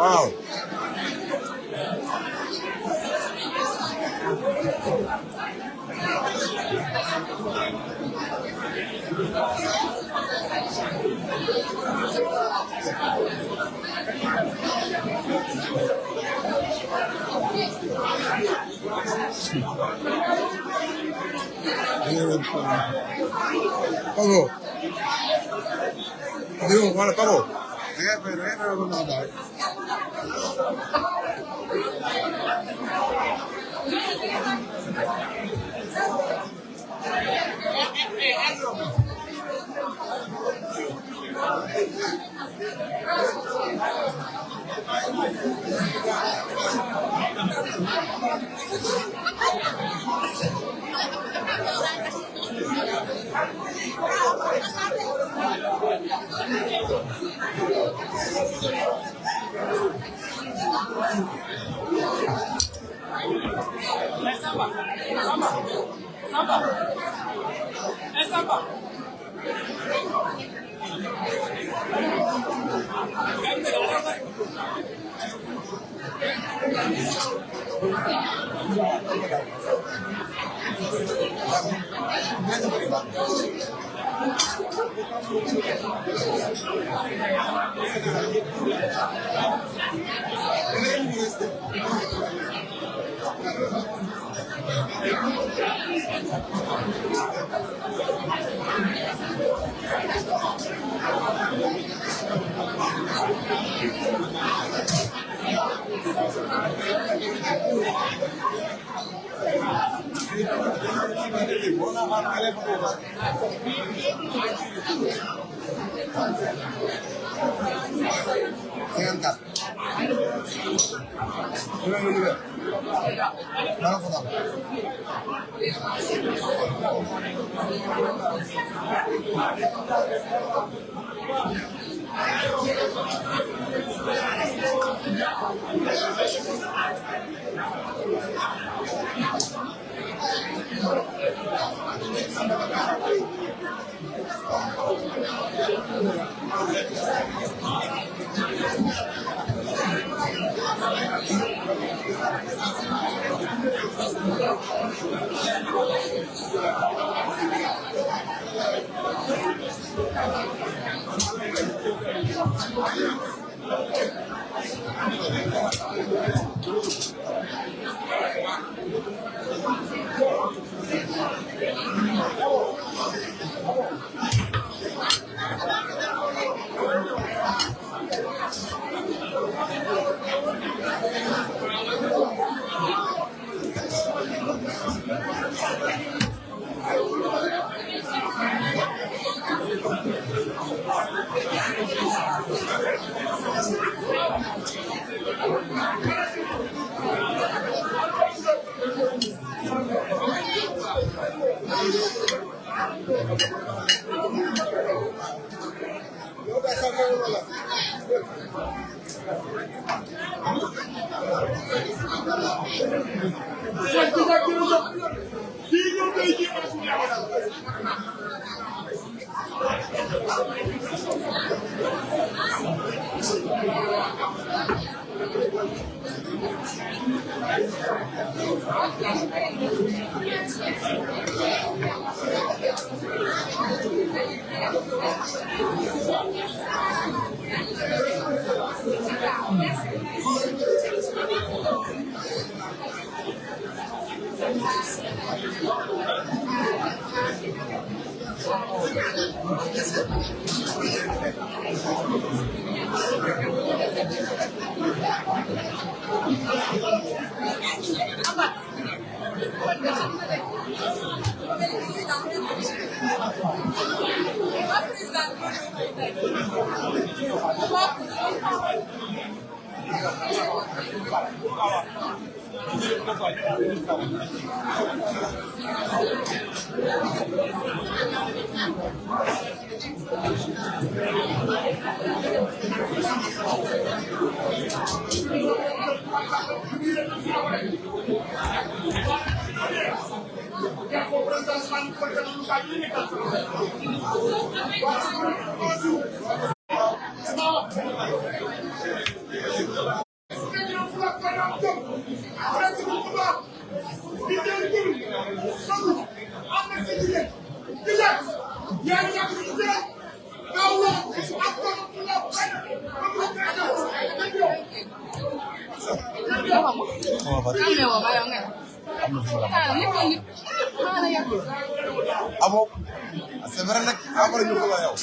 Wow. Pago. Digo, bueno, pago. Pero no da. Jangan cut. Amo, c'est vrai nag après ñu ko la yow.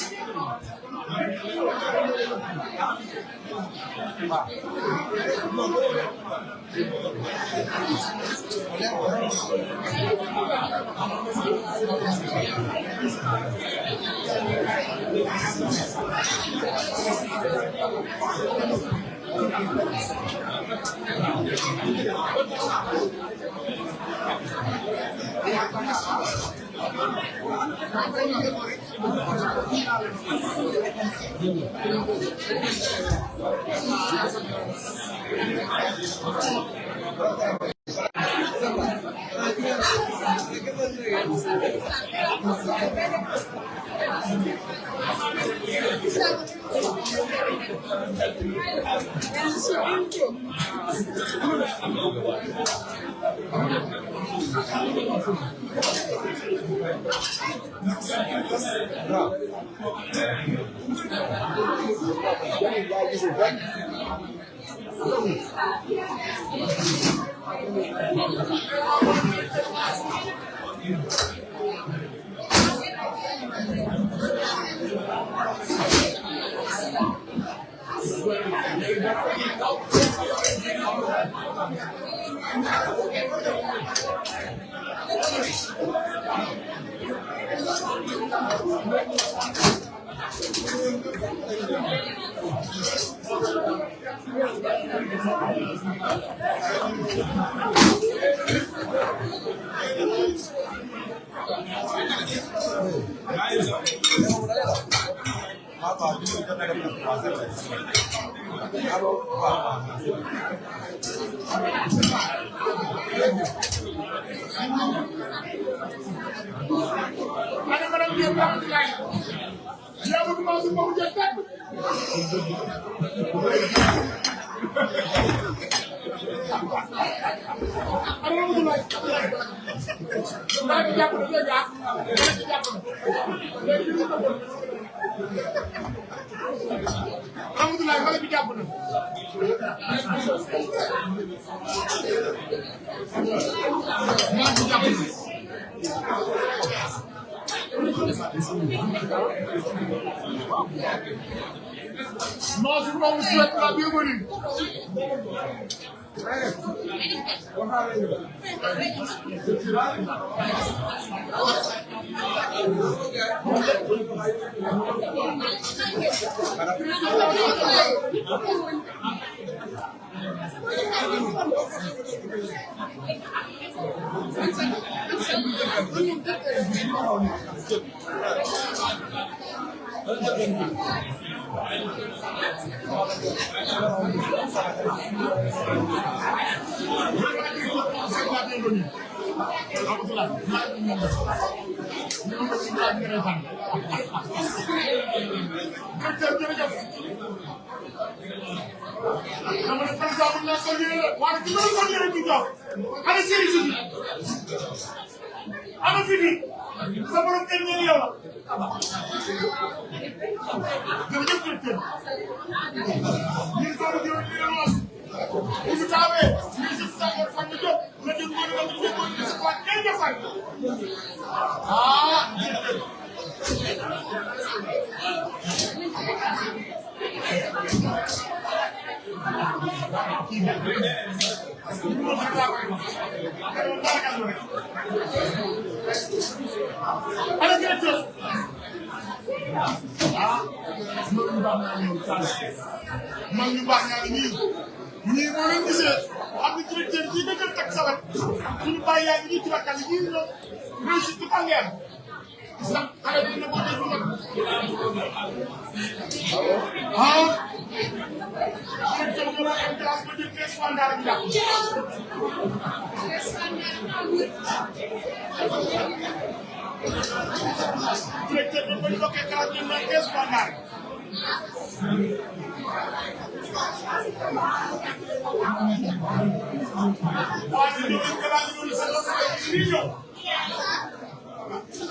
Non, je vous souhaite la bienvenue. man ñu baax ñaa ngi nii moo leen gisee am na directeur bii nga jël teg sa wet suñu bàyyi yaa ngi nii ci bakkan yi ñoo réussite bi tàngeer sax xale bi na ko def nag directeur bi am classe ba jël 15 mandat ak njàpp directeur bi ba ñu bokkee classe jël na 15 mandat waaye ñu ngi gën a ñëw sa million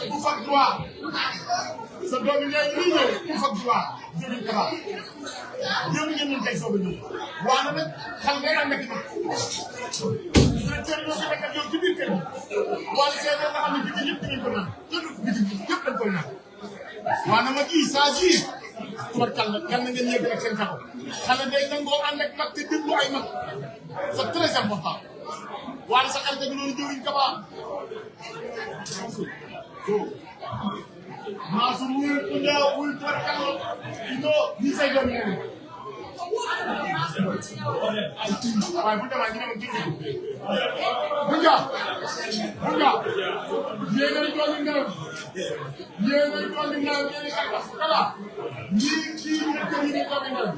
bu fag droit sa doomi ñooy ñuy ñëw bu fag droit jëriñ kabaar ñoom ngeen mën tey soog a ñëw waaye nag xel ngay am nekk nag directeur ñoo ko nekkal yow ci biir kër gi waaye seen nga xam ne biti yëpp dinañ ko naan biti yëpp dañ koy naan waaye nag kii saa ji tubarkalla yal na ngeen yegg ak seen kaw xale day nangoo ànd ak mag te déglu ay mag c'est très important waaye sa xarit bi loolu jëriñ kabaar Mansour wul Kounda wul tubarkalla ito ñi say doom yi waaye bu demee ñu ne ma Bunja Bunja yéen a ngi doon ngelaw yéen a ngi doon ngelaw yéen a ngi kala ñii kii ñu kër yi ñu doon ngelaw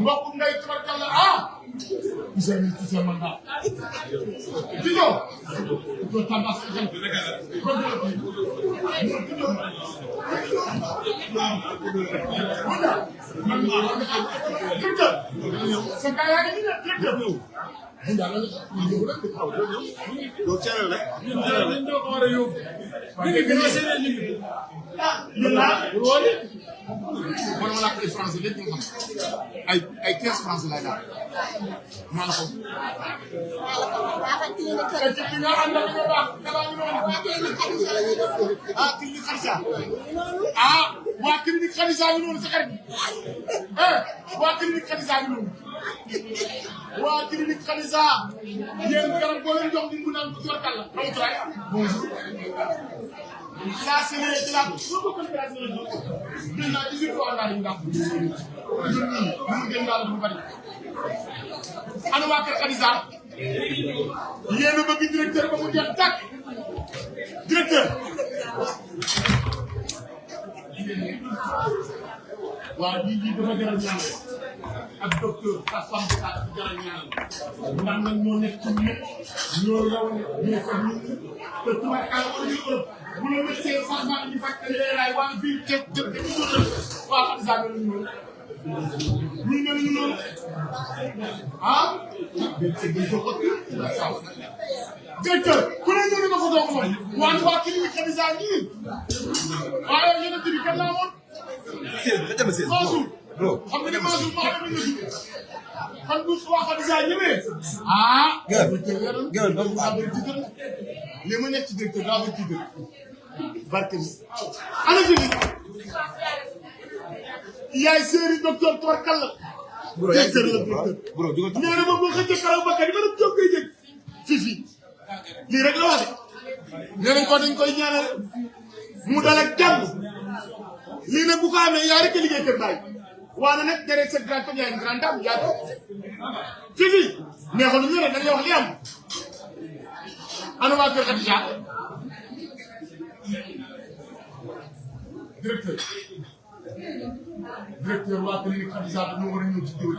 mbokk ngay tubarkalla monsieur le ministre mandat Dido do tambas ko ay 15 francs lay daal maa la ko ci nga ànd ak nga baax clinique Khadija waa clinique Khadija ngi noonu sa xarit waa clinique Khadija ngi noonu waa clinique Khadija yéen garab boo leen jox di mu naan bu tubarkalla bonjour Ça, c'est de la coopération. Il y a 18 fois dans le monde. Il y a il y a le directeur comme on dit attaque. Directeur. waaw lii dafa jar a ñaanal ak docteur ak femme bi dafa jar a ñaanal ndax nag ñoo nekk ci nit ñoo raw ñoo fa nit te tubaarkaal wala ñu Europe bu la médecin changement di faj leeraay waa fii te waa xam saa mel ñu mel ñu noonu ah directeur ku ne ñu nga fa doog moom waa clinique Khadija nii waaye yéen a tëbi kan laa woon Mansour xam nga ne Mansour maa ngi leen di xam nga waa Khadija ñëwee ah gëwël ba mu li ma nekk ci directeur daa bëgg tiital barke ana fi yaay séeri docteur Tubarkalla directeur la directeur nee na ma boo xëccee karaw bakkan yi ma dem jóg koy jëg fifi lii rek la wax de nee nañ ko dañ koy ñaanal mu dal ak jàmm lii nag bu ko amee yaa rek a liggéey kër baay waaye nag derek sa grand comme yaa une grande dame yaa ko fifi neexoon ñu rek dañ lay wax li am ana waa kër Khadija directeur waa clinique Khadija dañoo war a ñëw ci jiw